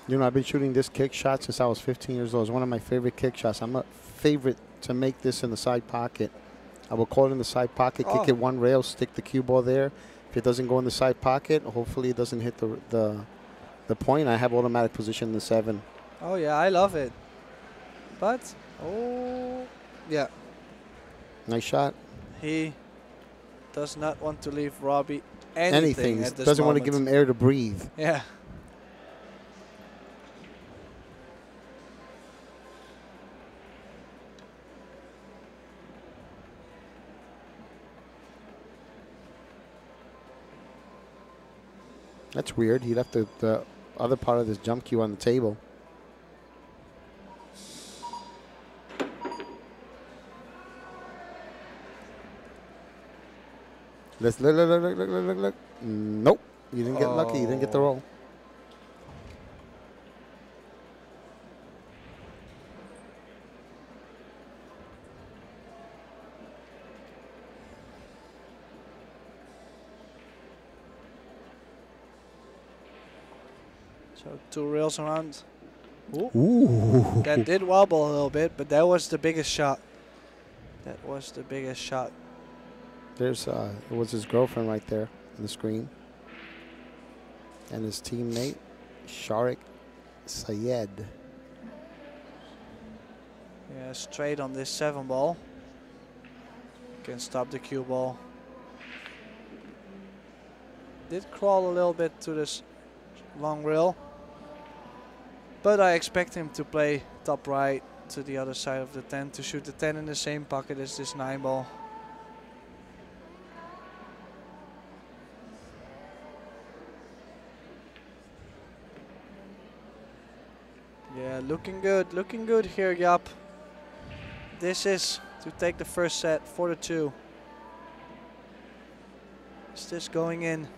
[SPEAKER 2] You know, I've been shooting this kick shot since I was 15 years old. It's one of my favorite kick shots. I'm a favorite to make this in the side pocket. I will call it in the side pocket, kick it one rail, stick the cue ball there. If it doesn't go in the side pocket, hopefully it doesn't hit the point. I have automatic position in the 7.
[SPEAKER 1] Oh, yeah, I love it. But, oh, yeah.
[SPEAKER 2] Nice shot.
[SPEAKER 1] He does not want to leave Robbie anything at this
[SPEAKER 2] Doesn't want
[SPEAKER 1] moment.
[SPEAKER 2] to give him air to breathe.
[SPEAKER 1] Yeah.
[SPEAKER 2] That's weird. He left the other part of this jump cue on the table. Let's look. Nope. You didn't get lucky. You didn't get the roll.
[SPEAKER 1] So 2 rails around.
[SPEAKER 2] Ooh.
[SPEAKER 1] That did wobble a little bit, but that was the biggest shot. That was the biggest shot.
[SPEAKER 2] There's it was his girlfriend right there on the screen. And his teammate, Sharik Sayed.
[SPEAKER 1] Yeah, straight on this 7 ball. Can stop the cue ball. Did crawl a little bit to this long rail. But I expect him to play top right to the other side of the 10 to shoot the 10 in the same pocket as this 9 ball. Yeah, looking good here, Yapp. This is to take the first set 4-2. Is this going in?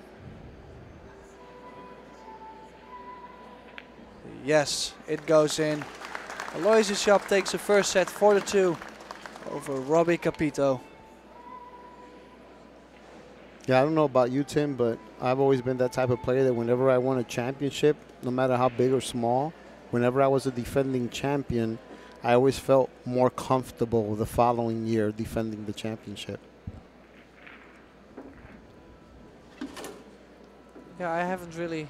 [SPEAKER 1] Yes, it goes in. Aloysius Yapp takes the first set 4-2 over Robbie Capito.
[SPEAKER 2] Yeah, I don't know about you, Tim, but I've always been that type of player that whenever I won a championship, no matter how big or small, whenever I was a defending champion, I always felt more comfortable the following year defending the championship.
[SPEAKER 1] Yeah, I haven't really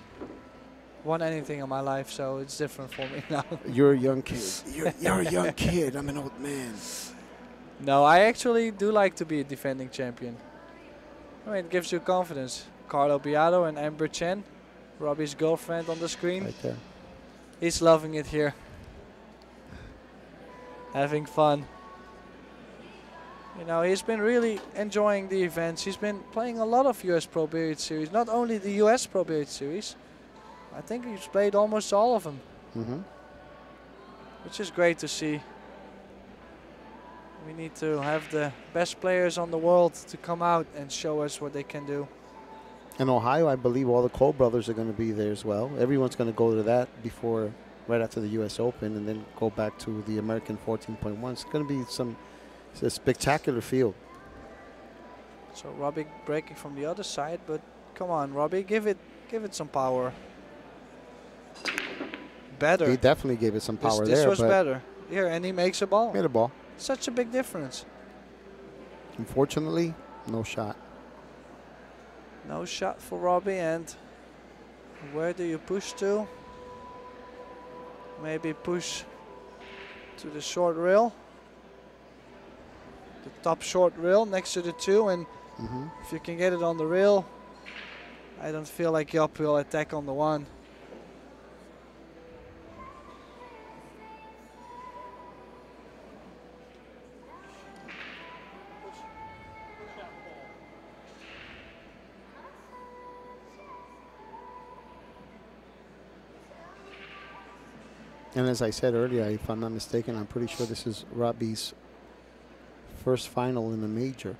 [SPEAKER 1] won anything in my life, so it's different for me now.
[SPEAKER 2] You're a young kid. You're a young kid. I'm an old man.
[SPEAKER 1] No, I actually do like to be a defending champion. I mean, it gives you confidence. Carlo Beato and Amber Chen, Robbie's girlfriend on the screen.
[SPEAKER 2] Right there.
[SPEAKER 1] He's loving it here. Having fun. You know, he's been really enjoying the events. He's been playing a lot of US Pro Billiard Series, not only the US Pro Billiard Series. I think he's played almost all of them. Which is great to see. We need to have the best players on the world to come out and show us what they can do.
[SPEAKER 2] In Ohio, I believe all the Cole brothers are going to be there as well. Everyone's going to go to that before, right after the U.S. Open, and then go back to the American 14.1. It's going to be it's a spectacular field.
[SPEAKER 1] So Robbie breaking from the other side, but come on, Robbie, give it some power. Better.
[SPEAKER 2] He definitely gave it some power
[SPEAKER 1] this
[SPEAKER 2] there.
[SPEAKER 1] Was better. Here, and he makes a ball.
[SPEAKER 2] Made a ball.
[SPEAKER 1] Such a big difference.
[SPEAKER 2] Unfortunately, no shot.
[SPEAKER 1] No shot for Robbie, and where do you push to? Maybe push to the short rail. The top short rail next to the 2, and if you can get it on the rail, I don't feel like Yapp will attack on the 1.
[SPEAKER 2] And as I said earlier, if I'm not mistaken, I'm pretty sure this is Robbie's first final in a major.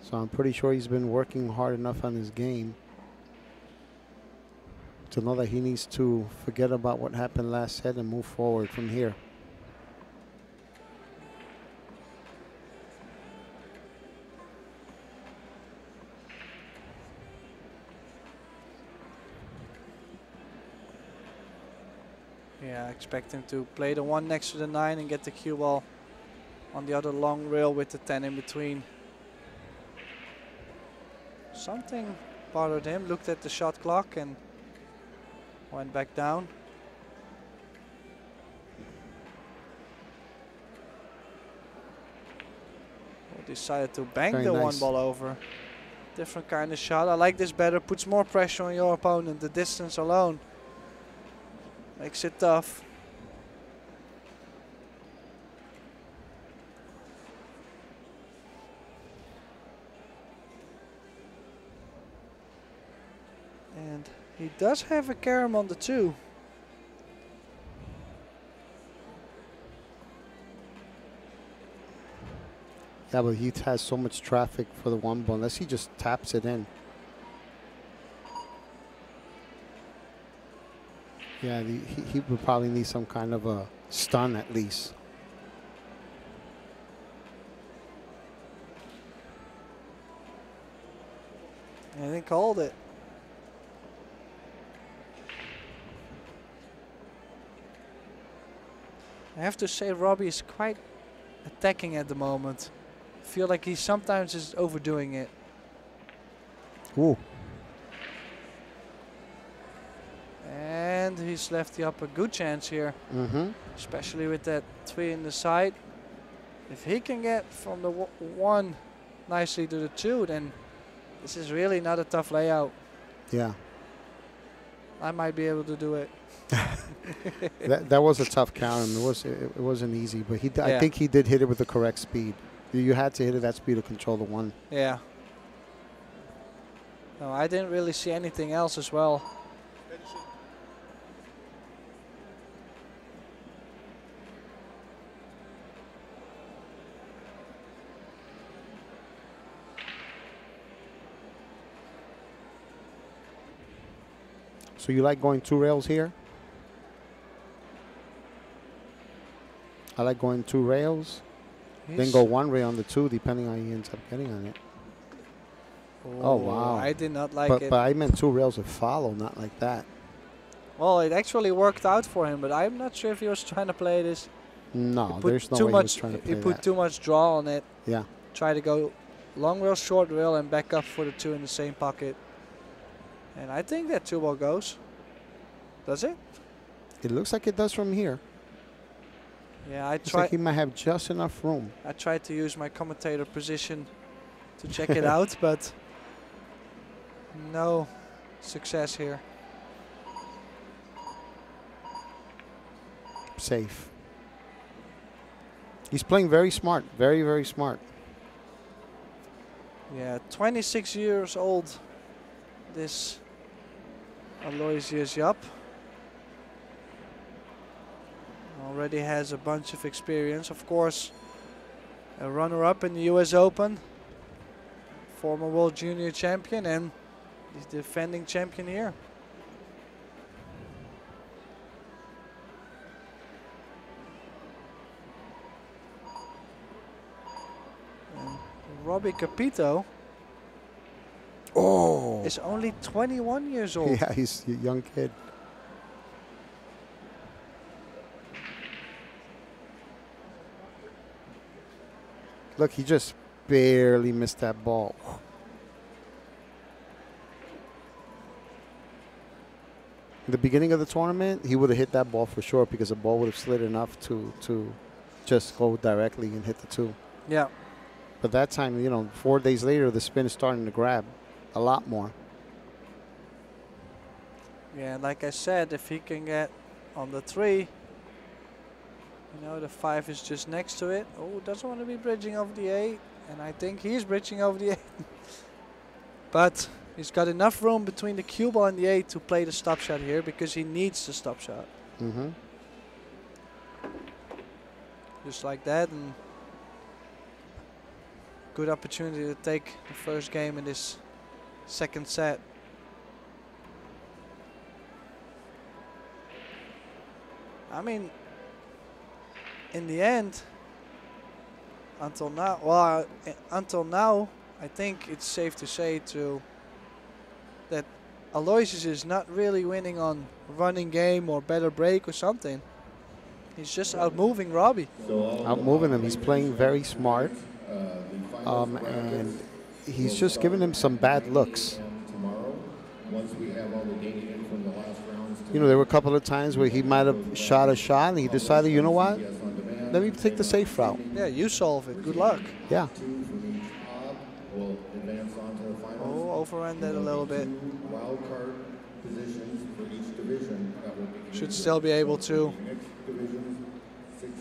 [SPEAKER 2] So I'm pretty sure he's been working hard enough on his game to know that he needs to forget about what happened last set and move forward from here.
[SPEAKER 1] Yeah, I expect him to play the 1 next to the 9 and get the cue ball on the other long rail with the 10 in between. Something bothered him, looked at the shot clock and went back down. Decided to bank
[SPEAKER 2] Very
[SPEAKER 1] the
[SPEAKER 2] nice.
[SPEAKER 1] 1 ball over. Different kind of shot. I like this better. Puts more pressure on your opponent. The distance alone makes it tough. And he does have a carom on the 2.
[SPEAKER 2] Yeah, but he has so much traffic for the 1 ball unless he just taps it in. Yeah, he would probably need some kind of a stun at least.
[SPEAKER 1] And he called it. I have to say Robbie is quite attacking at the moment. I feel like he sometimes is overdoing it.
[SPEAKER 2] Ooh.
[SPEAKER 1] And he's left you up a good chance here. Especially with that 3 in the side. If he can get from the 1 nicely to the 2, then this is really not a tough layout.
[SPEAKER 2] Yeah.
[SPEAKER 1] I might be able to do it.
[SPEAKER 2] that was a tough count. It wasn't easy, but I think he did hit it with the correct speed. You had to hit it that speed to control the 1.
[SPEAKER 1] Yeah. No, I didn't really see anything else as well.
[SPEAKER 2] So you like going 2 rails here? I like going 2 rails, then go 1 rail on the 2, depending on how he ends up getting on it. Oh, wow.
[SPEAKER 1] I did not like it.
[SPEAKER 2] But I meant 2 rails of follow, not like that.
[SPEAKER 1] Well, it actually worked out for him, but I'm not sure if he was trying to play this.
[SPEAKER 2] No, there's no way he was trying to play
[SPEAKER 1] He put
[SPEAKER 2] that.
[SPEAKER 1] too much draw on it.
[SPEAKER 2] Yeah.
[SPEAKER 1] Try to go long rail, short rail, and back up for the 2 in the same pocket. And I think that 2 ball goes. Does it?
[SPEAKER 2] It looks like it does from here.
[SPEAKER 1] Yeah, I
[SPEAKER 2] Looks like he might have just enough room.
[SPEAKER 1] I tried to use my commentator position to check it out, but no success here.
[SPEAKER 2] Safe. He's playing very smart. Very, very smart.
[SPEAKER 1] Yeah, 26 years old, this Aloysius Yapp. Already has a bunch of experience. Of course, a runner-up in the US Open, former World Junior Champion, and he's defending champion here. And Robbie Capito is only 21 years old.
[SPEAKER 2] Yeah, he's a young kid. Look, he just barely missed that ball. In the beginning of the tournament, he would have hit that ball for sure because the ball would have slid enough to just go directly and hit the 2.
[SPEAKER 1] Yeah.
[SPEAKER 2] But that time, you know, 4 days later, the spin is starting to grab a lot more.
[SPEAKER 1] Yeah, like I said, if he can get on the 3, you know, the 5 is just next to it. Oh, doesn't want to be bridging over the 8. And I think he's bridging over the 8. But he's got enough room between the cue ball and the 8 to play the stop shot here because he needs the stop shot. Just like that, and good opportunity to take the first game in this second set. I mean, in the end, until now, I think it's safe to say that Aloysius is not really winning on running game or better break or something. He's just out-moving Robbie.
[SPEAKER 2] Out-moving him. He's playing very smart. And he's just giving him some bad looks. You know, there were a couple of times where he might have shot a shot and he decided, you know what? Let me take the safe route.
[SPEAKER 1] Yeah, you solve it. Good luck.
[SPEAKER 2] Yeah.
[SPEAKER 1] Oh, overran that a little bit. Should still be able to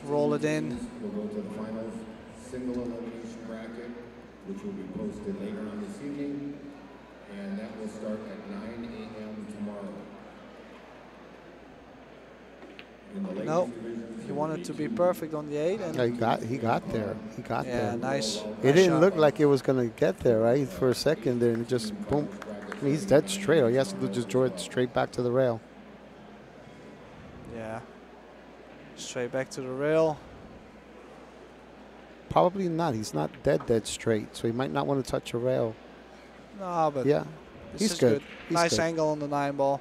[SPEAKER 1] roll it in.
[SPEAKER 3] We'll go to the finals single elimination bracket, which will be posted later on this evening, and that will start at 9 a.m. tomorrow.
[SPEAKER 1] No, he wanted to be perfect on the 8. And
[SPEAKER 2] he got there. He got there.
[SPEAKER 1] Yeah, nice.
[SPEAKER 2] It didn't look like it was going to get there, right? For a second there, and it just boom. I mean, he's dead straight. All he has to do is just draw it straight back to the rail.
[SPEAKER 1] Yeah. Straight back to the rail.
[SPEAKER 2] Probably not. He's not dead straight, so he might not want to touch a rail.
[SPEAKER 1] No, but
[SPEAKER 2] yeah,
[SPEAKER 1] he's good. Nice angle on the 9 ball.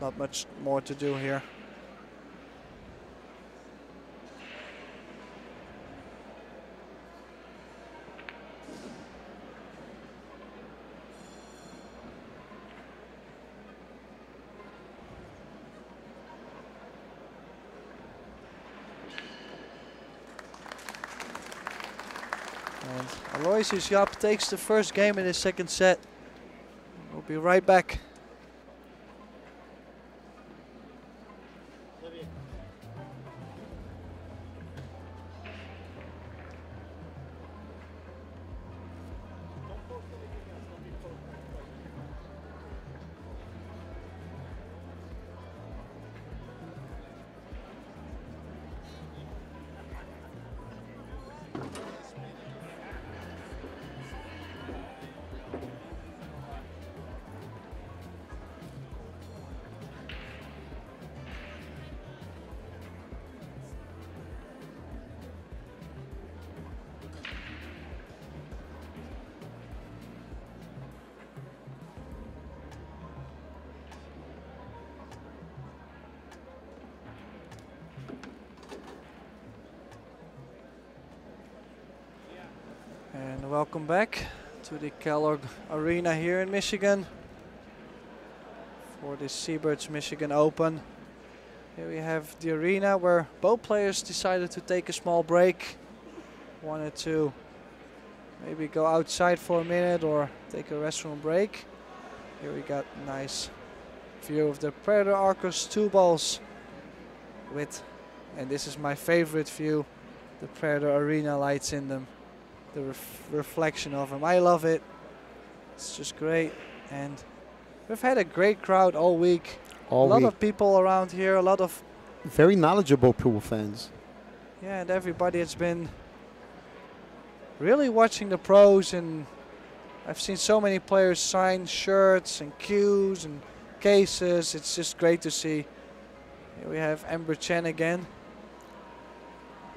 [SPEAKER 1] Not much more to do here. Aloysius Yapp takes the first game in his second set. We'll be right back. And welcome back to the Kellogg Arena here in Michigan for the Seybert's Michigan Open. Here we have the arena where both players decided to take a small break. Wanted to maybe go outside for a minute or take a restroom break. Here we got a nice view of the Predator Arcos II balls with, and this is my favorite view, the Predator Arena lights in them. The reflection of them. I love it. It's just great. And we've had a great crowd all week. A lot of people around here. A lot of
[SPEAKER 2] very knowledgeable pool fans.
[SPEAKER 1] Yeah, and everybody has been really watching the pros. And I've seen so many players sign shirts and cues and cases. It's just great to see. Here we have Amber Chen again.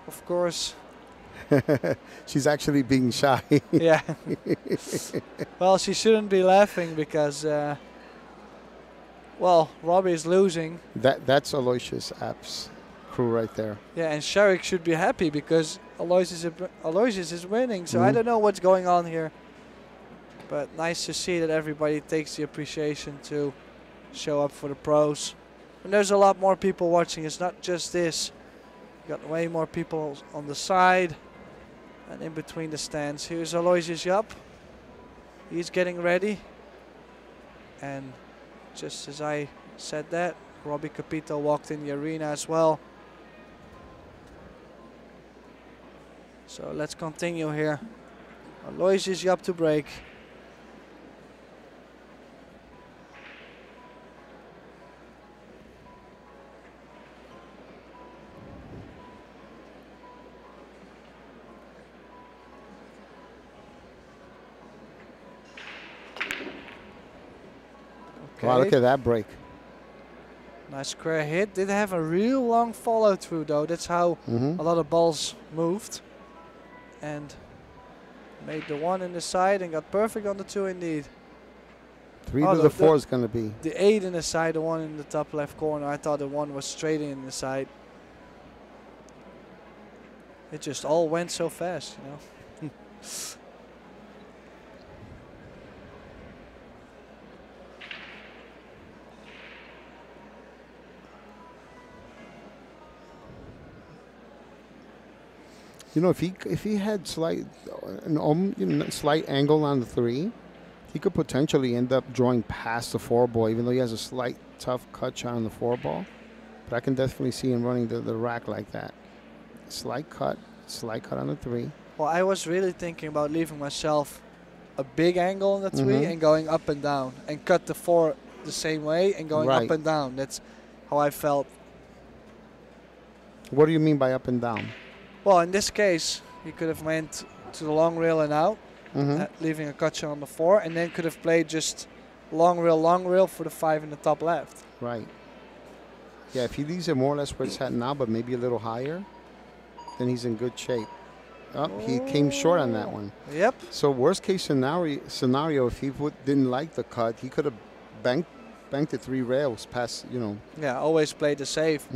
[SPEAKER 1] Of course.
[SPEAKER 2] She's actually being shy.
[SPEAKER 1] Yeah. Well, she shouldn't be laughing because, well, Robbie is losing.
[SPEAKER 2] That's Aloysius App's crew right there.
[SPEAKER 1] Yeah, and Sharik should be happy because Aloysius is winning. So I don't know what's going on here. But nice to see that everybody takes the appreciation to show up for the pros. And there's a lot more people watching. It's not just this. You got way more people on the side and in between the stands. Here's Aloysius Yapp. He's getting ready. And just as I said that, Robbie Capito walked in the arena as well. So let's continue here. Aloysius Yapp to break.
[SPEAKER 2] Wow, look at that break.
[SPEAKER 1] Nice square hit. Did have a real long follow through though. That's how a lot of balls moved. And made the 1 in the side and got perfect on the 2 indeed.
[SPEAKER 2] 3 to the 4 is going to be.
[SPEAKER 1] The 8 in the side, the 1 in the top left corner. I thought the 1 was straight in the side. It just all went so fast, you know.
[SPEAKER 2] You know, if he had slight angle on the 3, he could potentially end up drawing past the 4 ball, even though he has a slight tough cut shot on the 4 ball. But I can definitely see him running the rack like that. Slight cut on the 3.
[SPEAKER 1] Well, I was really thinking about leaving myself a big angle on the 3 and going up and down, and cut the 4 the same way and going up and down. That's how I felt.
[SPEAKER 2] What do you mean by up and down?
[SPEAKER 1] Well, in this case, he could have went to the long rail and out, leaving a cut shot on the 4, and then could have played just long rail for the 5 in the top left.
[SPEAKER 2] Right. Yeah, if he leaves it more or less where it's at now, but maybe a little higher, then he's in good shape. Oh, he came short on that one.
[SPEAKER 1] Yep.
[SPEAKER 2] So worst case scenario, if he didn't like the cut, he could have banked the 3 rails past, you know.
[SPEAKER 1] Yeah, always play the save.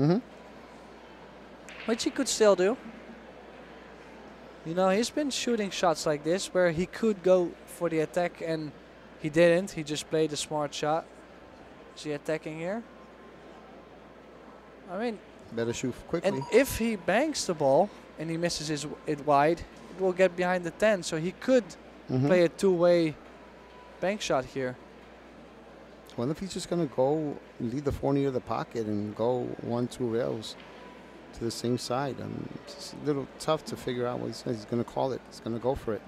[SPEAKER 1] Which he could still do. You know, he's been shooting shots like this where he could go for the attack and he didn't. He just played a smart shot. Is he attacking here? I mean,
[SPEAKER 2] better shoot quickly.
[SPEAKER 1] And if he banks the ball and he misses it wide, it will get behind the 10. So he could play a 2-way bank shot here.
[SPEAKER 2] Well, if he's just going to go lead the 4 near the pocket and go 1-2 rails to the same side, it's a little tough to figure out what he's going to call it. He's going to go for it.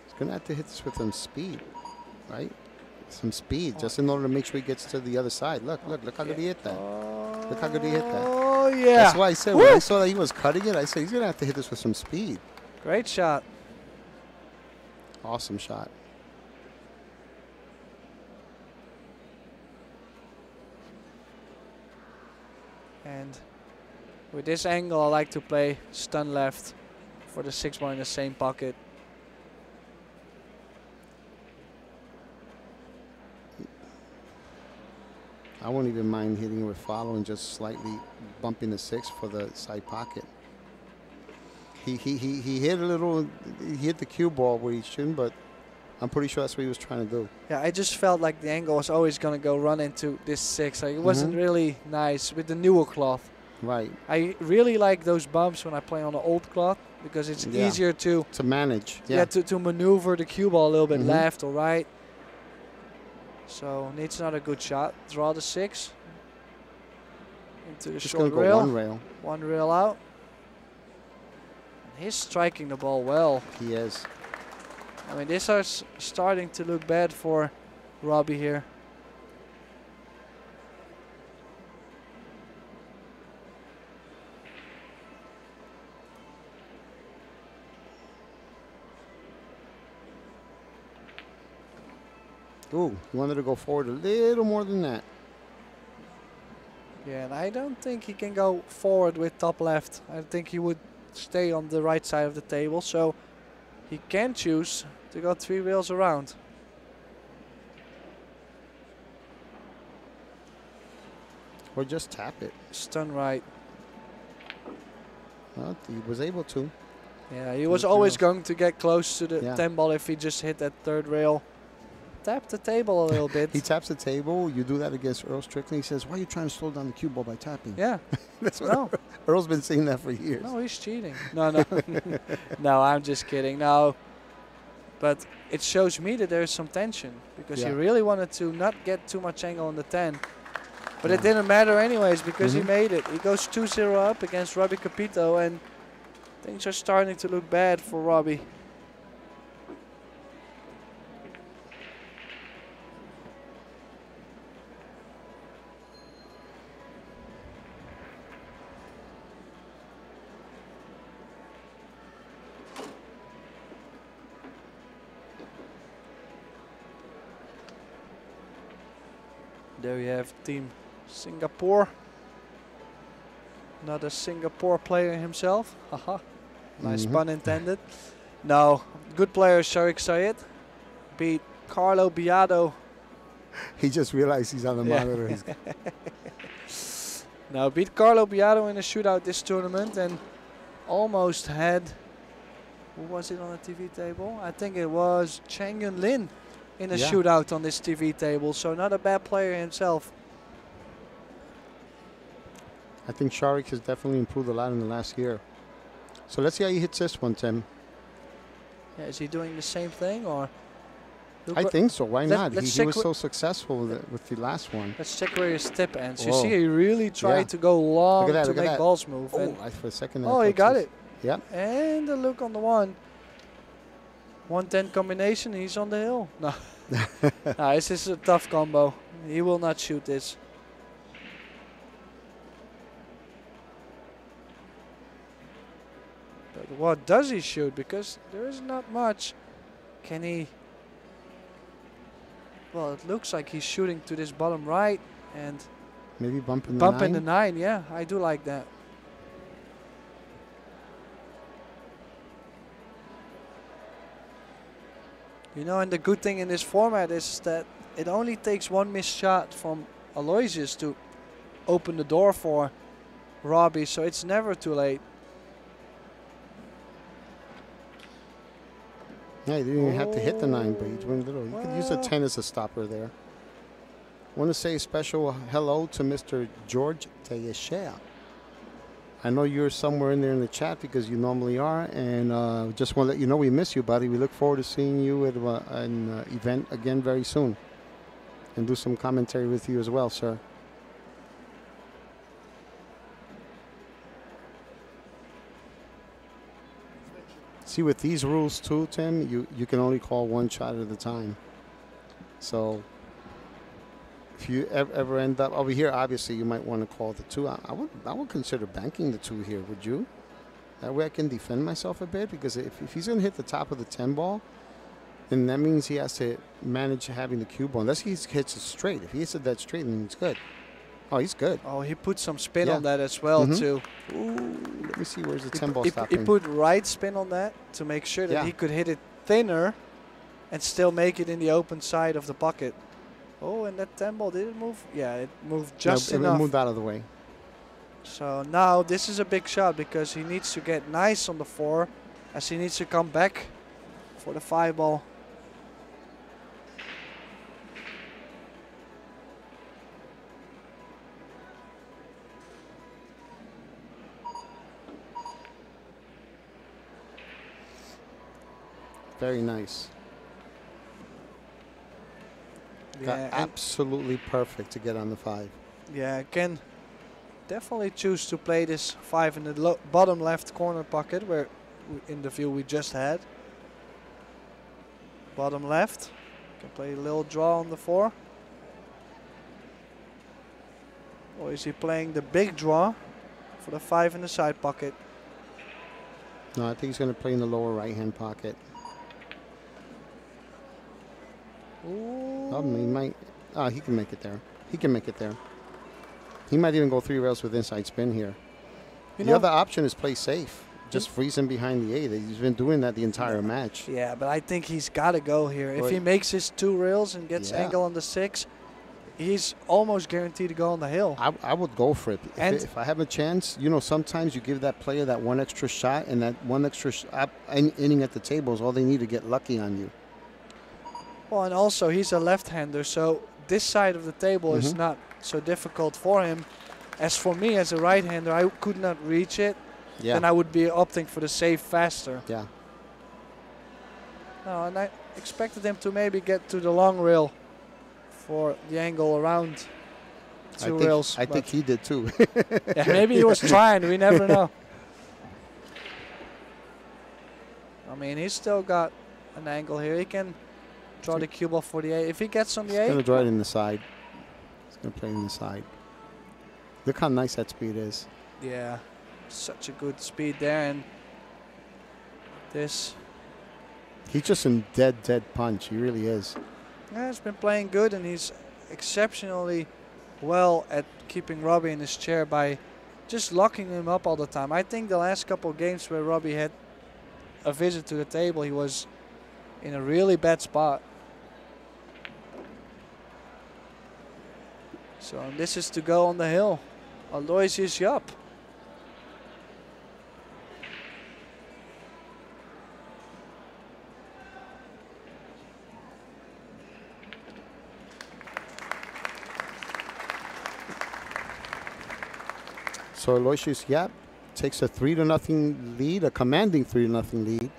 [SPEAKER 2] He's going to have to hit this with some speed, right? Some speed, just in order to make sure he gets to the other side. Look how good he hit that. Look how good he hit that.
[SPEAKER 1] Oh, yeah.
[SPEAKER 2] That's why I said, when I saw that he was cutting it, I said, he's going to have to hit this with some speed.
[SPEAKER 1] Great shot.
[SPEAKER 2] Awesome shot.
[SPEAKER 1] And with this angle, I like to play stun left for the 6 ball in the same pocket.
[SPEAKER 2] I won't even mind hitting it with follow and just slightly bumping the 6 for the side pocket. He hit a little, he hit the cue ball where he shouldn't, but I'm pretty sure that's what he was trying to do.
[SPEAKER 1] Yeah, I just felt like the angle was always going to go run into this 6. Like, it wasn't really nice with the newer cloth.
[SPEAKER 2] Right.
[SPEAKER 1] I really like those bumps when I play on the old cloth because it's easier to
[SPEAKER 2] manage.
[SPEAKER 1] Yeah, to maneuver the cue ball a little bit left or right. So needs another good shot. Draw the 6 into the short rail.
[SPEAKER 2] One rail.
[SPEAKER 1] One rail out. He's striking the ball well.
[SPEAKER 2] He is.
[SPEAKER 1] I mean, this is starting to look bad for Robbie here.
[SPEAKER 2] Ooh, he wanted to go forward a little more than that.
[SPEAKER 1] Yeah, and I don't think he can go forward with top left. I think he would stay on the right side of the table, so he can choose to go 3 rails around.
[SPEAKER 2] Or just tap it.
[SPEAKER 1] Stun right.
[SPEAKER 2] Well, he was able to.
[SPEAKER 1] Yeah, he was always going to get close to the 10 ball if he just hit that 3rd rail. Tap the table a little bit.
[SPEAKER 2] He taps the table. You do that against Earl Strickland. He says, why are you trying to slow down the cue ball by tapping?
[SPEAKER 1] Yeah.
[SPEAKER 2] That's what Earl's been saying that for years.
[SPEAKER 1] No, he's cheating. No. No, I'm just kidding. No. But it shows me that there's some tension because he really wanted to not get too much angle on the 10. But it didn't matter anyways because he made it. He goes 2-0 up against Robbie Capito, and things are starting to look bad for Robbie. There you have Team Singapore. Another Singapore player himself. Haha. Nice pun intended. No, good player Sharik Sayed beat Carlo Biado.
[SPEAKER 2] He just realized he's on the monitor.
[SPEAKER 1] Now beat Carlo Biado in a shootout this tournament and almost had, who was it on the TV table? I think it was Chang Yun Lin in a shootout on this TV table, so not a bad player himself.
[SPEAKER 2] I think Sharik has definitely improved a lot in the last year. So let's see how he hits this one, Tim.
[SPEAKER 1] Yeah, is he doing the same thing, or?
[SPEAKER 2] I think so. Why not? He was so successful with the last one.
[SPEAKER 1] Let's check where his tip ends. You see, he really tried to go long to make balls move.
[SPEAKER 2] Oh, for a second.
[SPEAKER 1] Oh, he got it.
[SPEAKER 2] Yeah.
[SPEAKER 1] And the look on the one. 110 combination. He's on the hill. No. No, this is a tough combo. He will not shoot this. But what does he shoot? Because there is not much. Can he? Well, it looks like he's shooting to this bottom right and
[SPEAKER 2] maybe bumping
[SPEAKER 1] the 9. Yeah, I do like that. You know, and the good thing in this format is that it only takes one missed shot from Aloysius to open the door for Robbie, so it's never too late.
[SPEAKER 2] Yeah, you didn't even have to hit the 9, but you went little. You could use a 10 as a stopper there. Want to say a special hello to Mr. George Teixeira. I know you're somewhere in there in the chat because you normally are, and just want to let you know we miss you, buddy. We look forward to seeing you at an event again very soon and do some commentary with you as well, sir. See, with these rules too, Tim, you can only call one shot at a time. So if you ever end up over here, obviously you might want to call the 2. I would consider banking the 2 here. Would you? That way I can defend myself a bit, because if he's going to hit the top of the 10 ball, then that means he has to manage having the cue ball. Unless he hits it straight. If he hits it that straight, then he's good. Oh, he's good.
[SPEAKER 1] Oh, he put some spin on that as well, too.
[SPEAKER 2] Ooh, let me see, where's the 10 ball stopping?
[SPEAKER 1] He put right spin on that to make sure that he could hit it thinner and still make it in the open side of the pocket. Oh, and that 10 ball, did it move? Yeah, it moved just enough.
[SPEAKER 2] It moved out of the way.
[SPEAKER 1] So now this is a big shot because he needs to get nice on the 4 as he needs to come back for the 5 ball.
[SPEAKER 2] Very nice. Got absolutely perfect to get on the 5.
[SPEAKER 1] Yeah, can definitely choose to play this 5 in the bottom left corner pocket, where in the view we just had. Bottom left, can play a little draw on the 4. Or is he playing the big draw for the 5 in the side pocket?
[SPEAKER 2] No, I think he's going to play in the lower right-hand pocket.
[SPEAKER 1] Ooh.
[SPEAKER 2] He might. He can make it there. He can make it there. He might even go 3 rails with inside spin here. The other option is play safe. Just freeze him behind the 8. He's been doing that the entire match.
[SPEAKER 1] Yeah, but I think he's got to go here. If he makes his 2 rails and gets angle on the 6, he's almost guaranteed to go on the hill.
[SPEAKER 2] I would go for it. If I have a chance, you know, sometimes you give that player that 1 extra shot, and that 1 extra inning at the table is all they need to get lucky on you.
[SPEAKER 1] Well, and also he's a left-hander, so this side of the table is not so difficult for him. As for me, as a right-hander, I could not reach it.
[SPEAKER 2] Yeah.
[SPEAKER 1] Then I would be opting for the save faster.
[SPEAKER 2] Yeah.
[SPEAKER 1] No, and I expected him to maybe get to the long rail for the angle around. 2 rails.
[SPEAKER 2] I think he did too.
[SPEAKER 1] Yeah, maybe he was trying. We never know. I mean, he's still got an angle here. He can draw the cue ball for the 8. If he gets on the 8,
[SPEAKER 2] he's gonna draw it in the side. He's gonna play in the side. Look how nice that speed is.
[SPEAKER 1] Yeah, such a good speed there, and this.
[SPEAKER 2] He's just in dead punch. He really is.
[SPEAKER 1] Yeah, he's been playing good, and he's exceptionally well at keeping Robbie in his chair by just locking him up all the time. I think the last couple of games where Robbie had a visit to the table, he was in a really bad spot. So this is to go on the hill. Aloysius Yapp.
[SPEAKER 2] So Aloysius Yapp takes a 3-0 lead, a commanding 3-0 lead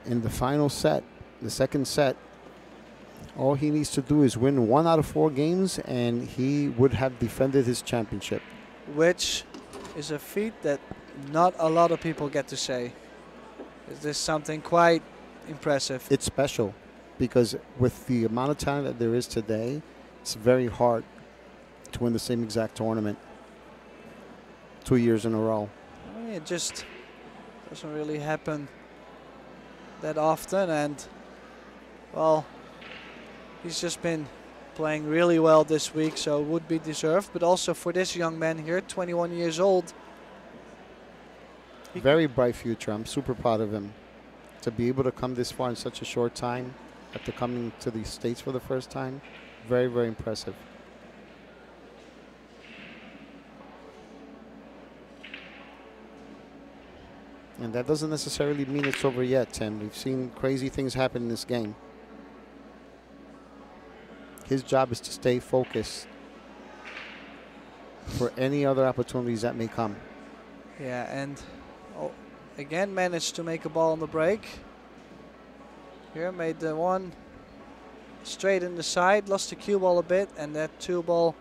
[SPEAKER 2] in the final set, the second set. All he needs to do is win 1 out of 4 games, and he would have defended his championship.
[SPEAKER 1] Which is a feat that not a lot of people get to say. Is this something quite impressive?
[SPEAKER 2] It's special because with the amount of talent that there is today, it's very hard to win the same exact tournament 2 years in a row.
[SPEAKER 1] I mean, it just doesn't really happen that often, and well, he's just been playing really well this week, so it would be deserved. But also for this young man here, 21 years old.
[SPEAKER 2] Very bright future. I'm super proud of him. To be able to come this far in such a short time after coming to the States for the first time, very, very impressive. And that doesn't necessarily mean it's over yet, Tim. We've seen crazy things happen in this game. His job is to stay focused for any other opportunities that may come.
[SPEAKER 1] Yeah, and again managed to make a ball on the break. Here made the 1 straight in the side, lost the cue ball a bit, and that 2 ball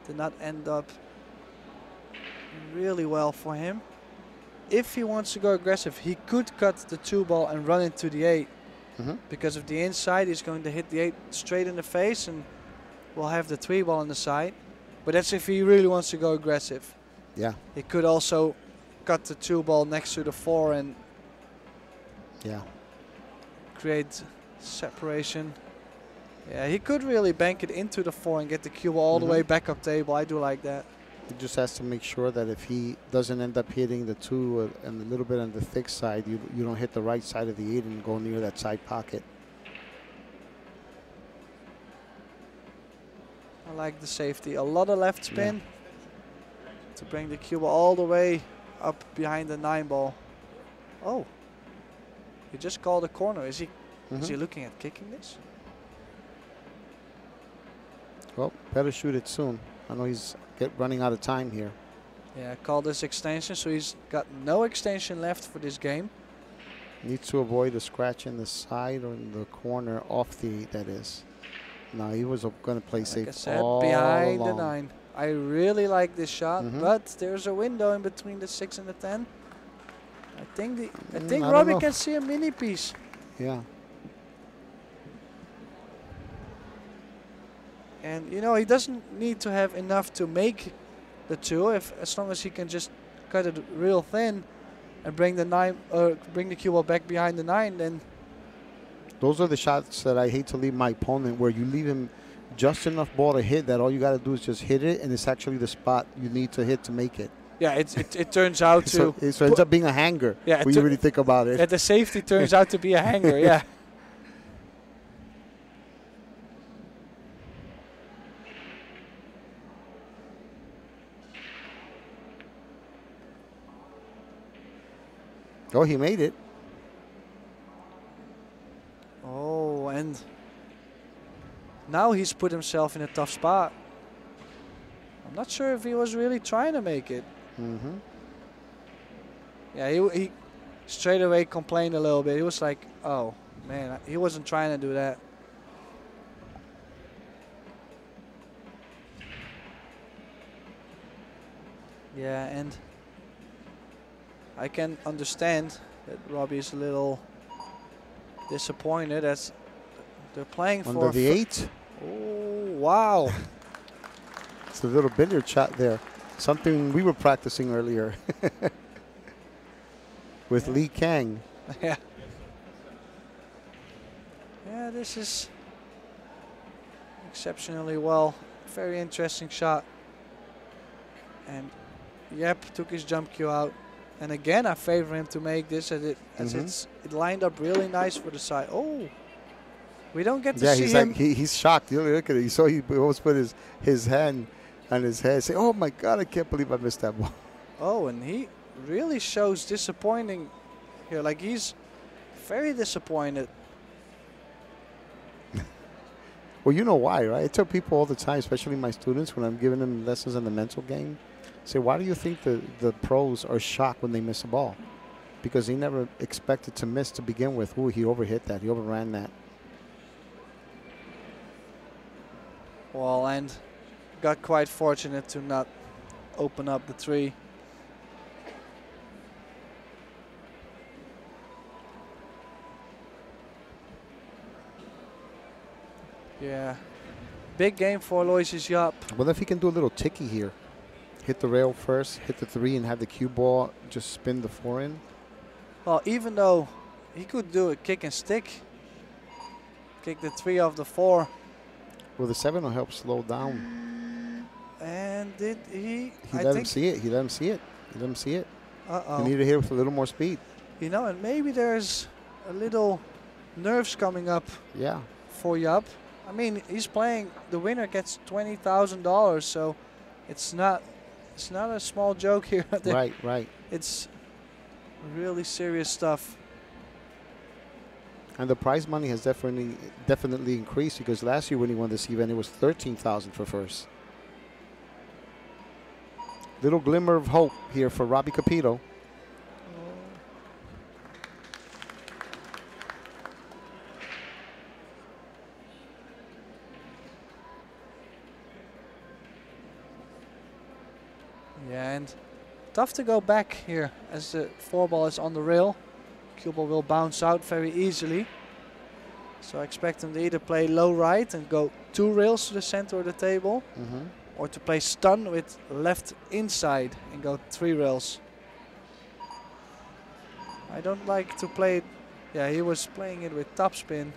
[SPEAKER 1] did not end up really well for him. If he wants to go aggressive, he could cut the 2 ball and run into the 8. Because of the inside, he's going to hit the 8 straight in the face, and we'll have the 3 ball on the side. But that's if he really wants to go aggressive.
[SPEAKER 2] Yeah.
[SPEAKER 1] He could also cut the 2 ball next to the 4 and create separation. Yeah, he could really bank it into the 4 and get the cue ball all the way back up table. I do like that.
[SPEAKER 2] He just has to make sure that if he doesn't end up hitting the 2 and a little bit on the thick side, you don't hit the right side of the 8 and go near that side pocket.
[SPEAKER 1] I like the safety. A lot of left spin to bring the cue ball all the way up behind the 9 ball. Oh, he just called a corner. Is he looking at kicking this?
[SPEAKER 2] Well, better shoot it soon. I know he's running out of time here.
[SPEAKER 1] Yeah, call this extension, so he's got no extension left for this game.
[SPEAKER 2] Needs to avoid a scratch in the side or in the corner off the 8, that is. No, he was going to play safe.
[SPEAKER 1] Like I said,
[SPEAKER 2] all
[SPEAKER 1] behind
[SPEAKER 2] along.
[SPEAKER 1] the 9. I really like this shot, but there's a window in between the 6 and the 10. I think Robbie can see a mini piece.
[SPEAKER 2] Yeah.
[SPEAKER 1] And you know, he doesn't need to have enough to make the 2. As long as he can just cut it real thin and bring the 9 bring the cue ball back behind the 9, then
[SPEAKER 2] those are the shots that I hate to leave my opponent, where you leave him just enough ball to hit that all you got to do is just hit it, and it's actually the spot you need to hit to make it.
[SPEAKER 1] Yeah, it turns out to...
[SPEAKER 2] So it ends up being a hanger when you really think about it.
[SPEAKER 1] Yeah, the safety turns out to be a hanger, yeah.
[SPEAKER 2] Oh, he made it.
[SPEAKER 1] Oh, and now he's put himself in a tough spot. I'm not sure if he was really trying to make it. Yeah, he straight away complained a little bit. He was like, oh, man, he wasn't trying to do that. Yeah, and I can understand that Robbie is a little disappointed as they're playing
[SPEAKER 2] Under
[SPEAKER 1] for
[SPEAKER 2] the 8.
[SPEAKER 1] Oh, wow.
[SPEAKER 2] It's a little billiard shot there. Something we were practicing earlier with Lee Kang.
[SPEAKER 1] Yeah. Yeah, this is exceptionally well. Very interesting shot. And Yapp took his jump cue out. And again, I favor him to make this as it lined up really nice for the side. Oh, we don't get to see
[SPEAKER 2] he's
[SPEAKER 1] him.
[SPEAKER 2] like he's shocked. You look at it. You saw he almost put his hand on his head. Say, "Oh my God, I can't believe I missed that ball."
[SPEAKER 1] Oh, and he really shows disappointing here. Like he's very disappointed.
[SPEAKER 2] Well, you know why, right? I tell people all the time, especially my students, when I'm giving them lessons on the mental game, say, why do you think the pros are shocked when they miss a ball? Because he never expected to miss to begin with. Ooh, he overhit that. He overran that.
[SPEAKER 1] Well, and got quite fortunate to not open up the tree. Yeah, big game for Aloysius Yapp.
[SPEAKER 2] Well, if he can do a little ticky here, hit the rail first, hit the 3, and have the cue ball just spin the 4 in.
[SPEAKER 1] Well, even though he could do a kick and stick, kick the 3 off the 4.
[SPEAKER 2] Well, the 7 will help slow down.
[SPEAKER 1] And did he?
[SPEAKER 2] He let him see it. He let him see it. He let him see it.
[SPEAKER 1] Uh-oh.
[SPEAKER 2] He needed to hit it with a little more speed.
[SPEAKER 1] You know, and maybe there's a little nerves coming up.
[SPEAKER 2] Yeah.
[SPEAKER 1] For Yapp. I mean, he's playing. The winner gets $20,000, so it's not a small joke here.
[SPEAKER 2] Right, right.
[SPEAKER 1] It's really serious stuff.
[SPEAKER 2] And the prize money has definitely increased, because last year when he won this event, it was $13,000 for first. Little glimmer of hope here for Robbie Capito.
[SPEAKER 1] Yeah, and tough to go back here as the 4 ball is on the rail. Cue ball will bounce out very easily. So I expect him to either play low right and go 2 rails to the center of the table, or to play stun with left inside and go 3 rails. I don't like to play it. Yeah, he was playing it with topspin,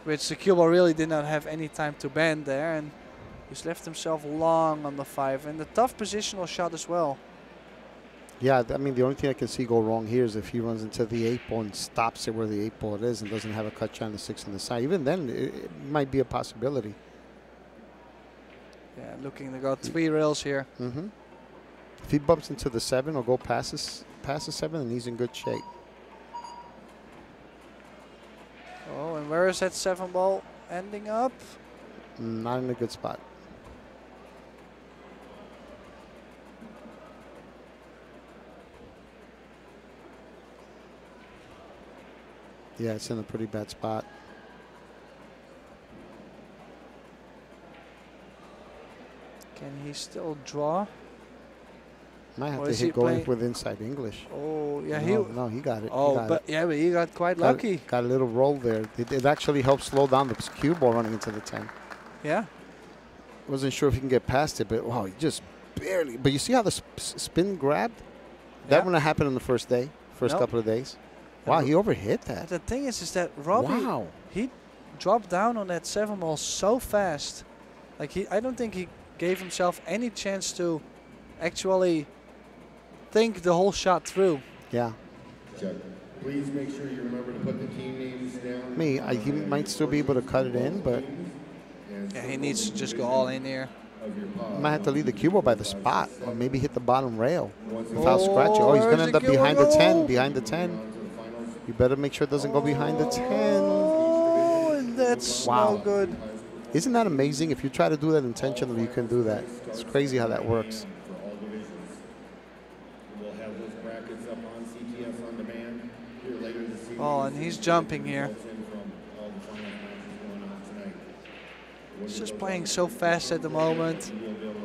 [SPEAKER 1] which the cue ball really did not have any time to bend there, and he's left himself long on the 5, and a tough positional shot as well.
[SPEAKER 2] Yeah, I mean, the only thing I can see go wrong here is if he runs into the 8 ball and stops it where the 8 ball is and doesn't have a cut shot on the 6 on the side. Even then, it might be a possibility.
[SPEAKER 1] Yeah, looking to go 3 rails here.
[SPEAKER 2] If he bumps into the 7 or go past the 7, then he's in good shape.
[SPEAKER 1] Oh, and where is that 7 ball ending up?
[SPEAKER 2] Not in a good spot. Yeah, it's in a pretty bad spot.
[SPEAKER 1] Can he still draw?
[SPEAKER 2] Might have to hit going with inside English.
[SPEAKER 1] Oh, yeah.
[SPEAKER 2] No, he got it.
[SPEAKER 1] Oh, but he got quite lucky.
[SPEAKER 2] Got a little roll there. It actually helped slow down the cue ball running into the 10.
[SPEAKER 1] Yeah.
[SPEAKER 2] Wasn't sure if he can get past it, but wow, he just barely. But you see how the spin grabbed? That wouldn't have happened on the first day, couple of days. Wow, he overhit that.
[SPEAKER 1] The thing is that Robbie, he dropped down on that 7 ball so fast. Like I don't think he gave himself any chance to actually think the whole shot through.
[SPEAKER 2] Yeah.
[SPEAKER 3] Chuck, please make sure you remember to put the team names down.
[SPEAKER 2] He might still be able to cut it in, but
[SPEAKER 1] yeah, he needs to just go all in here.
[SPEAKER 2] Might have to leave the cue ball by the spot, or maybe hit the bottom rail without scratching. Oh, he's going to end up behind the 10. Behind the 10. You better make sure it doesn't go behind the 10.
[SPEAKER 1] Oh, and that's no good.
[SPEAKER 2] Isn't that amazing? If you try to do that intentionally, you can do that. It's crazy how that works.
[SPEAKER 1] Oh, and he's jumping here. He's just playing so fast at the moment.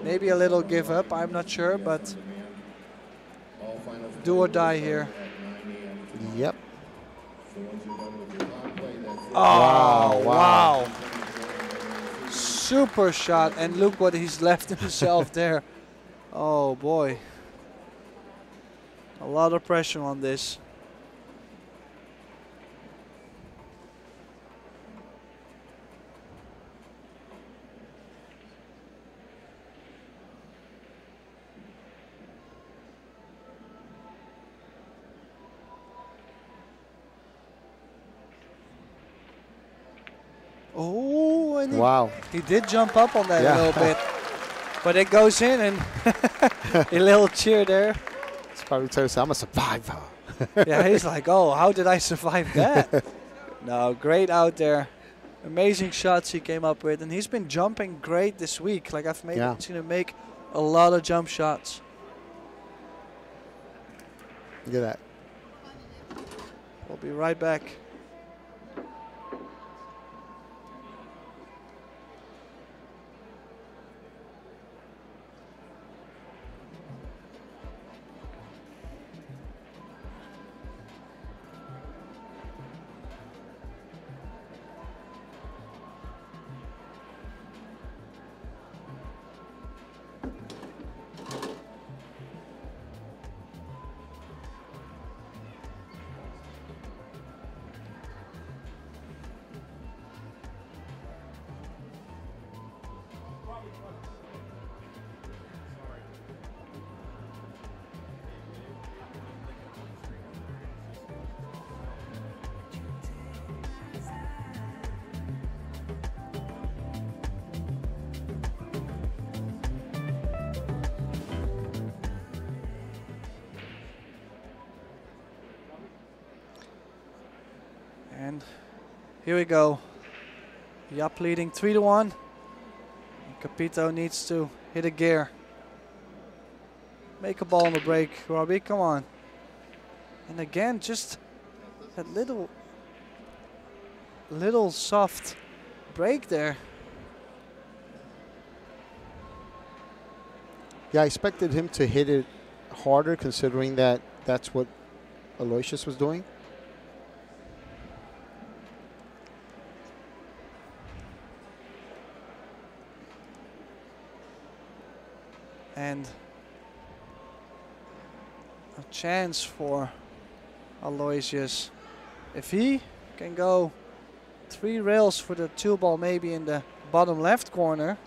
[SPEAKER 1] Maybe a little give up, I'm not sure, but
[SPEAKER 3] All finals
[SPEAKER 1] do or die here.
[SPEAKER 3] at 9 a.m.
[SPEAKER 2] Yep.
[SPEAKER 3] So once you're done with your live play, that's it.
[SPEAKER 1] Oh,
[SPEAKER 2] Wow.
[SPEAKER 1] wow. Super shot, and look what he's left himself there. Oh boy. A lot of pressure on this. Oh, and
[SPEAKER 2] Wow.
[SPEAKER 1] he did jump up on that
[SPEAKER 2] Yeah.
[SPEAKER 1] a little bit. But it goes in, and a little cheer there.
[SPEAKER 2] It's probably trying to say, I'm a survivor.
[SPEAKER 1] Yeah, he's like, oh, how did I survive that? No, great out there. Amazing shots he came up with. And he's been jumping great this week. Like, I've seen him make a lot of jump shots.
[SPEAKER 2] Look at that.
[SPEAKER 1] We'll be right back. And here we go. Yapp leading 3-1. Capito needs to hit a gear. Make a ball on the break, Robbie, come on. And again, just that little soft break there.
[SPEAKER 2] Yeah, I expected him to hit it harder, considering that that's what Aloysius was doing.
[SPEAKER 1] And a chance for Aloysius. If he can go 3 rails for the 2 ball, maybe in the bottom left corner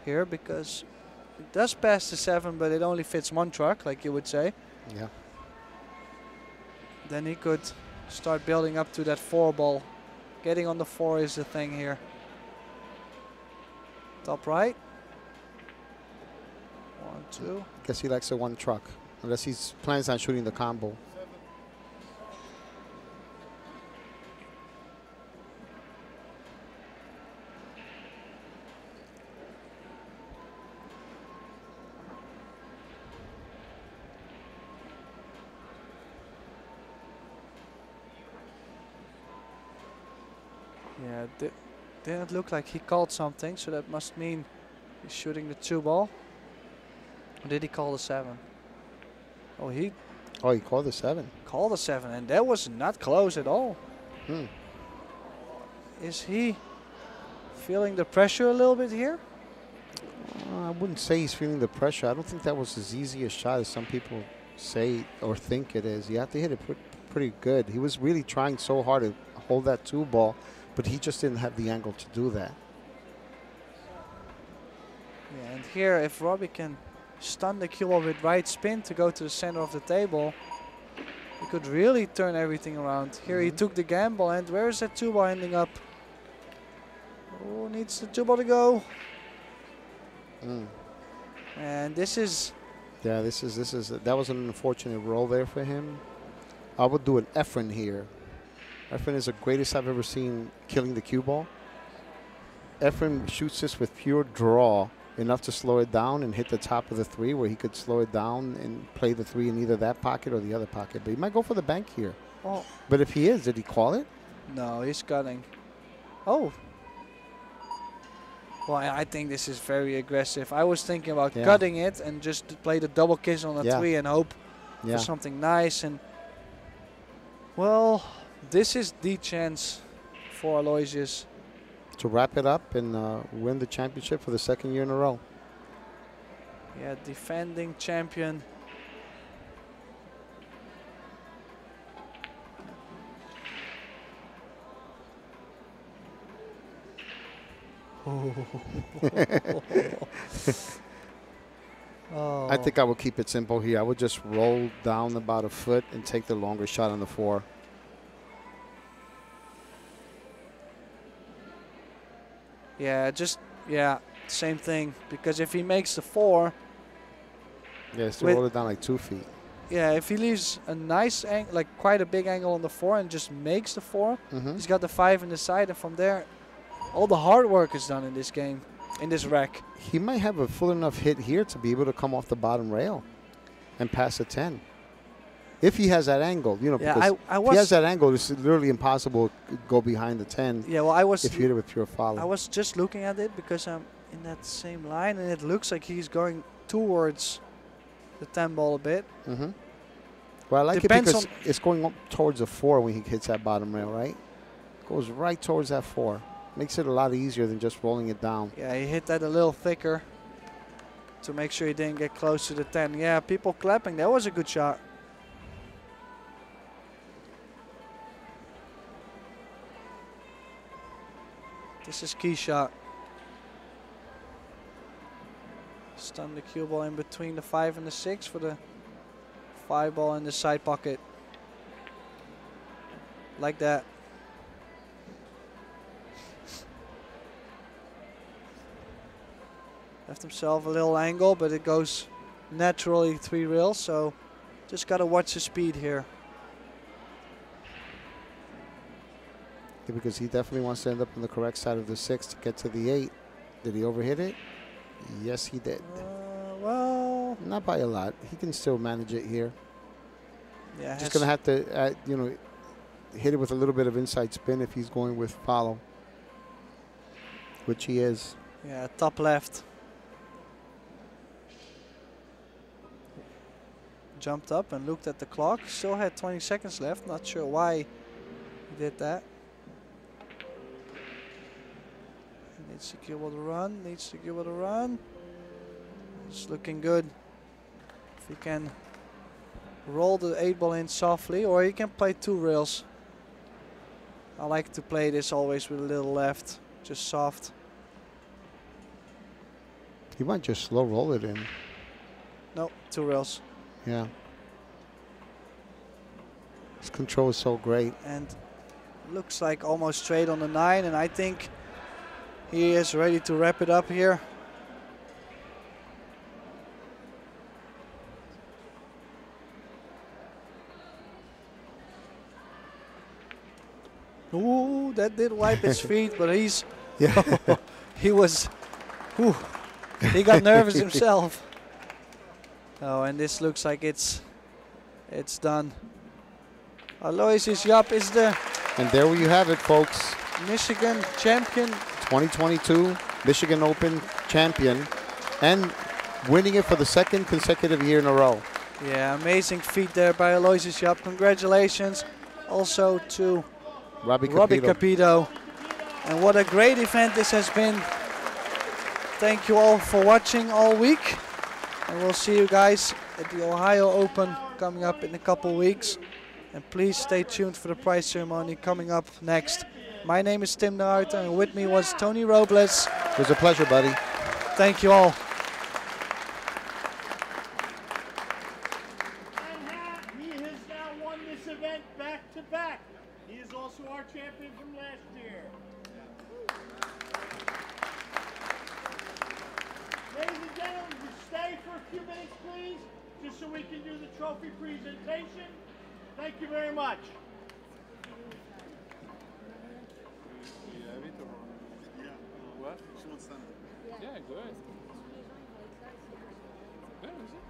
[SPEAKER 1] here, because it does pass the 7, but it only fits 1 truck, like you would say.
[SPEAKER 2] Yeah.
[SPEAKER 1] Then he could start building up to that 4 ball. Getting on the 4 is the thing here. Top right. 1, 2.
[SPEAKER 2] Guess he likes the 1 truck, unless he plans on shooting the combo.
[SPEAKER 1] Yeah, didn't look like he called something, so that must mean he's shooting the 2 ball. Or did he call the 7? Oh, he
[SPEAKER 2] called the 7.
[SPEAKER 1] called the 7, and that was not close at all.
[SPEAKER 2] Hmm.
[SPEAKER 1] Is he feeling the pressure a little bit here?
[SPEAKER 2] I wouldn't say he's feeling the pressure. I don't think that was as easy a shot as some people say or think it is. You have to hit it pretty good. He was really trying so hard to hold that 2 ball, but he just didn't have the angle to do that.
[SPEAKER 1] Yeah, and here, if Robbie can stun the cue ball with right spin to go to the center of the table, he could really turn everything around. Here he took the gamble, and where is that 2 ball ending up? Oh, needs the 2 ball to go. And this is...
[SPEAKER 2] Yeah, that was an unfortunate roll there for him. I would do an Efren here. Efren is the greatest I've ever seen killing the cue ball. Efren shoots this with pure draw, enough to slow it down and hit the top of the 3, where he could slow it down and play the 3 in either that pocket or the other pocket. But he might go for the bank here.
[SPEAKER 1] Oh.
[SPEAKER 2] But if he is, did he call it?
[SPEAKER 1] No, he's cutting. Oh. Well, I think this is very aggressive. I was thinking about
[SPEAKER 2] Yeah.
[SPEAKER 1] cutting it and just to play the double kiss on a
[SPEAKER 2] Yeah.
[SPEAKER 1] 3 and hope
[SPEAKER 2] Yeah.
[SPEAKER 1] for something nice. And well, this is the chance for Aloysius.
[SPEAKER 2] To wrap it up and win the championship for the 2nd year in a row.
[SPEAKER 1] Yeah, defending champion. Oh.
[SPEAKER 2] I think I would keep it simple here. I would just roll down about a foot and take the longer shot on the 4.
[SPEAKER 1] Yeah, same thing. Because if he makes the 4,
[SPEAKER 2] Yeah, still roll it down like 2 feet.
[SPEAKER 1] yeah, if he leaves a nice angle, like quite a big angle on the 4 and just makes the 4, he's got the 5 in the side, and from there, all the hard work is done in this game, in this rack.
[SPEAKER 2] He might have a full enough hit here to be able to come off the bottom rail and pass a 10. If he has that angle, you know,
[SPEAKER 1] Yeah,
[SPEAKER 2] because
[SPEAKER 1] I
[SPEAKER 2] if he has
[SPEAKER 1] was.
[SPEAKER 2] that angle, it's literally impossible to go behind the 10
[SPEAKER 1] Yeah, well, I was.
[SPEAKER 2] if you hit it with pure follow.
[SPEAKER 1] I was just looking at it because I'm in that same line, and it looks like he's going towards the 10 ball a bit.
[SPEAKER 2] Well, I like
[SPEAKER 1] Depends
[SPEAKER 2] it because
[SPEAKER 1] on-
[SPEAKER 2] it's going up towards the 4 when he hits that bottom rail, right? Goes right towards that 4. Makes it a lot easier than just rolling it down.
[SPEAKER 1] Yeah, he hit that a little thicker to make sure he didn't get close to the 10. Yeah, people clapping. That was a good shot. This is key shot. Stun the cue ball in between the 5 and the 6 for the 5 ball in the side pocket. Like that. Left himself a little angle, but it goes naturally 3 rails, so just got to watch the speed here.
[SPEAKER 2] Yeah, because he definitely wants to end up on the correct side of the 6 to get to the 8. Did he overhit it? Yes, he did.
[SPEAKER 1] Well,
[SPEAKER 2] Not by a lot. He can still manage it here.
[SPEAKER 1] yeah,
[SPEAKER 2] Just going to have to, you know, hit it with a little bit of inside spin if he's going with follow, which he is.
[SPEAKER 1] yeah, top left. Jumped up and looked at the clock. Still had 20 seconds left. Not sure why he did that. Needs to give it a run. Needs to give it a run. It's looking good. If he can roll the 8 ball in softly, or he can play 2 rails. I like to play this always with a little left, just soft.
[SPEAKER 2] He might just slow roll it in.
[SPEAKER 1] No, 2 rails.
[SPEAKER 2] Yeah. His control is so great.
[SPEAKER 1] And looks like almost straight on the 9, and I think he is ready to wrap it up here. Ooh, that did wipe his feet, but he's he was, whew, he got nervous himself. Oh, and this looks like it's done. Aloysius Yapp is the
[SPEAKER 2] And there you have it, folks.
[SPEAKER 1] Michigan champion.
[SPEAKER 2] 2022 Michigan Open champion and winning it for the 2nd consecutive year in a row.
[SPEAKER 1] Yeah, amazing feat there by Aloysius Yapp. Congratulations also to
[SPEAKER 2] Robbie
[SPEAKER 1] Robbie
[SPEAKER 2] Capito.
[SPEAKER 1] Capito. And what a great event this has been. Thank you all for watching all week. And we'll see you guys at the Ohio Open coming up in a couple weeks. And please stay tuned for the prize ceremony coming up next. My name is Tim Naart, and with me was Tony Robles.
[SPEAKER 2] It was a pleasure, buddy.
[SPEAKER 1] Thank you all.
[SPEAKER 4] He has now won this event back to back. He is also our champion from last year. Ladies and gentlemen, would you stay for a few minutes, please, just so we can do the trophy presentation? Thank you very much.
[SPEAKER 5] Yeah, good. Good, is it?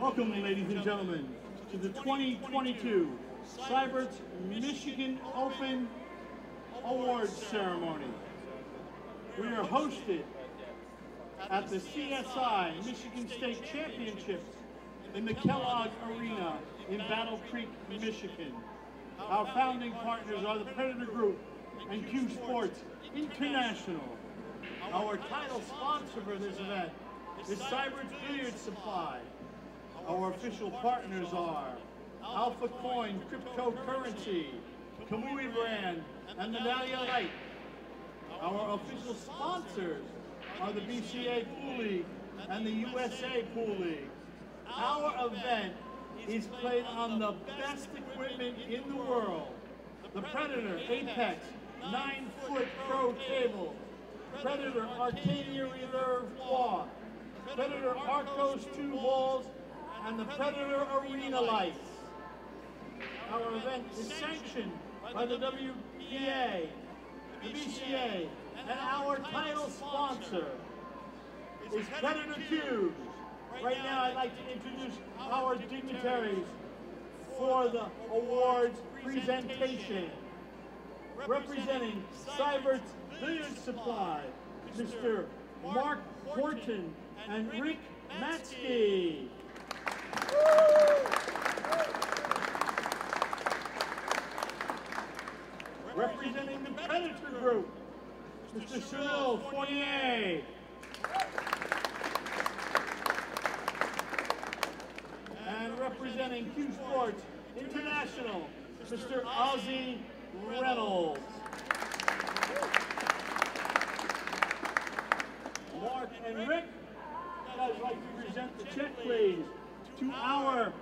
[SPEAKER 4] Welcome, ladies and gentlemen, to the 2022 Seybert's Michigan Open Awards Ceremony. We are hosted at the CSI Michigan State Championships in the Kellogg Arena in Battle Creek, Michigan. Our founding partners are the Predator Group and CueSports International. Our title sponsor for this event is Seybert's Billiard Supply. Our official partners are Alpha Coin Cryptocurrency, Kamui Brand, and Medallia Light. Our official sponsors are the BCA Pool League and the USA Pool League. Our event is played on the best equipment in the world. The Predator Apex 9-foot pro table, Predator Arcadia Reserve Cloth, Predator Arcos II balls, and the Predator Arena lights. Our event is sanctioned by the WPA, the BCA, and our title sponsor is Predator Cubes. Right now I'd like to introduce our dignitaries for the awards presentation. Representing Seybert's Billiard Supply, Mr. Mark Horton and Rick Matsky. Representing the Predator Group, Mr. Cyril Fournier. And representing CueSports International, Mr. Ozzy Reynolds. Mark and Rick, I'd like to present the check, please, to our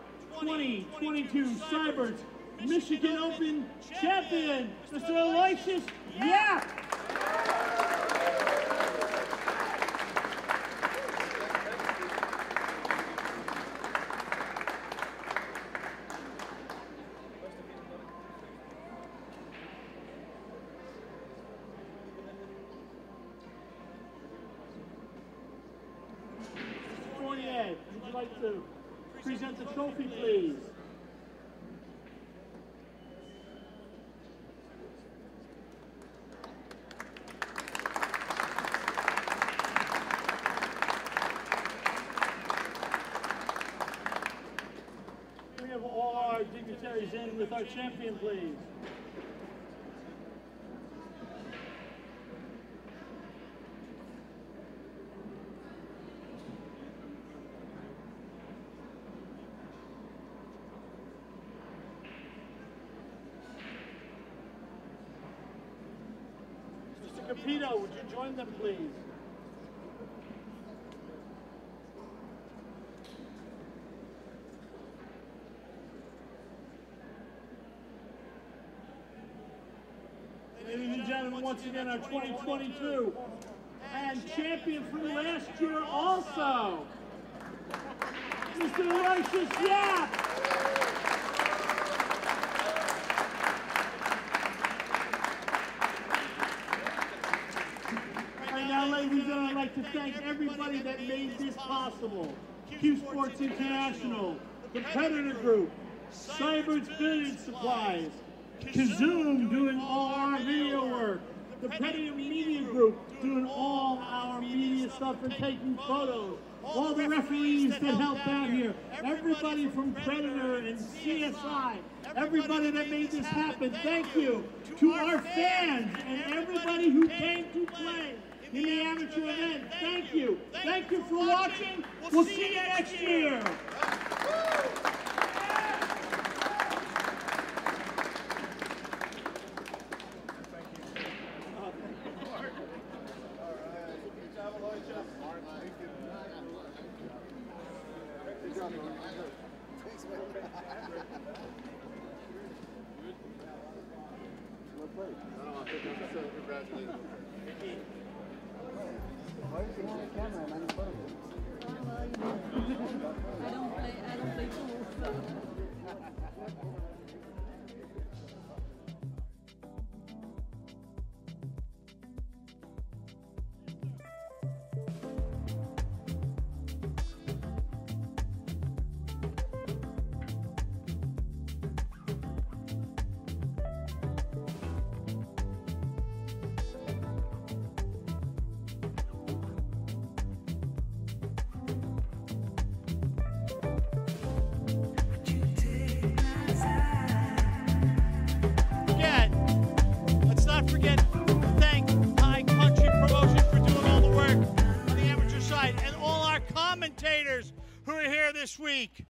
[SPEAKER 4] 2022 Seybert's Michigan Open champion, Mr. Aloysius Yapp. Mr. Fournier, would you like to present the trophy, please? We have all our dignitaries in with our champion, please. Mr. Capito, would you join them, please? Ladies and gentlemen, once again, our 2022 and champion from last year also, Mr. Aloysius Yapp. Right now, ladies and gentlemen, I'd like to thank everybody that made this possible. CueSports International, the Predator Group, Seybert's Billiard Supplies, Kazoom doing all our video work, the Predator Media Group doing all our media stuff and taking photos, all the referees that helped out here, everybody from Predator and CSI, everybody that made this happen, thank you. To our fans and everybody who came to play in the amateur event, thank you. Thank you for watching. We'll see you next year.
[SPEAKER 6] I don't play pool, so.
[SPEAKER 4] this week.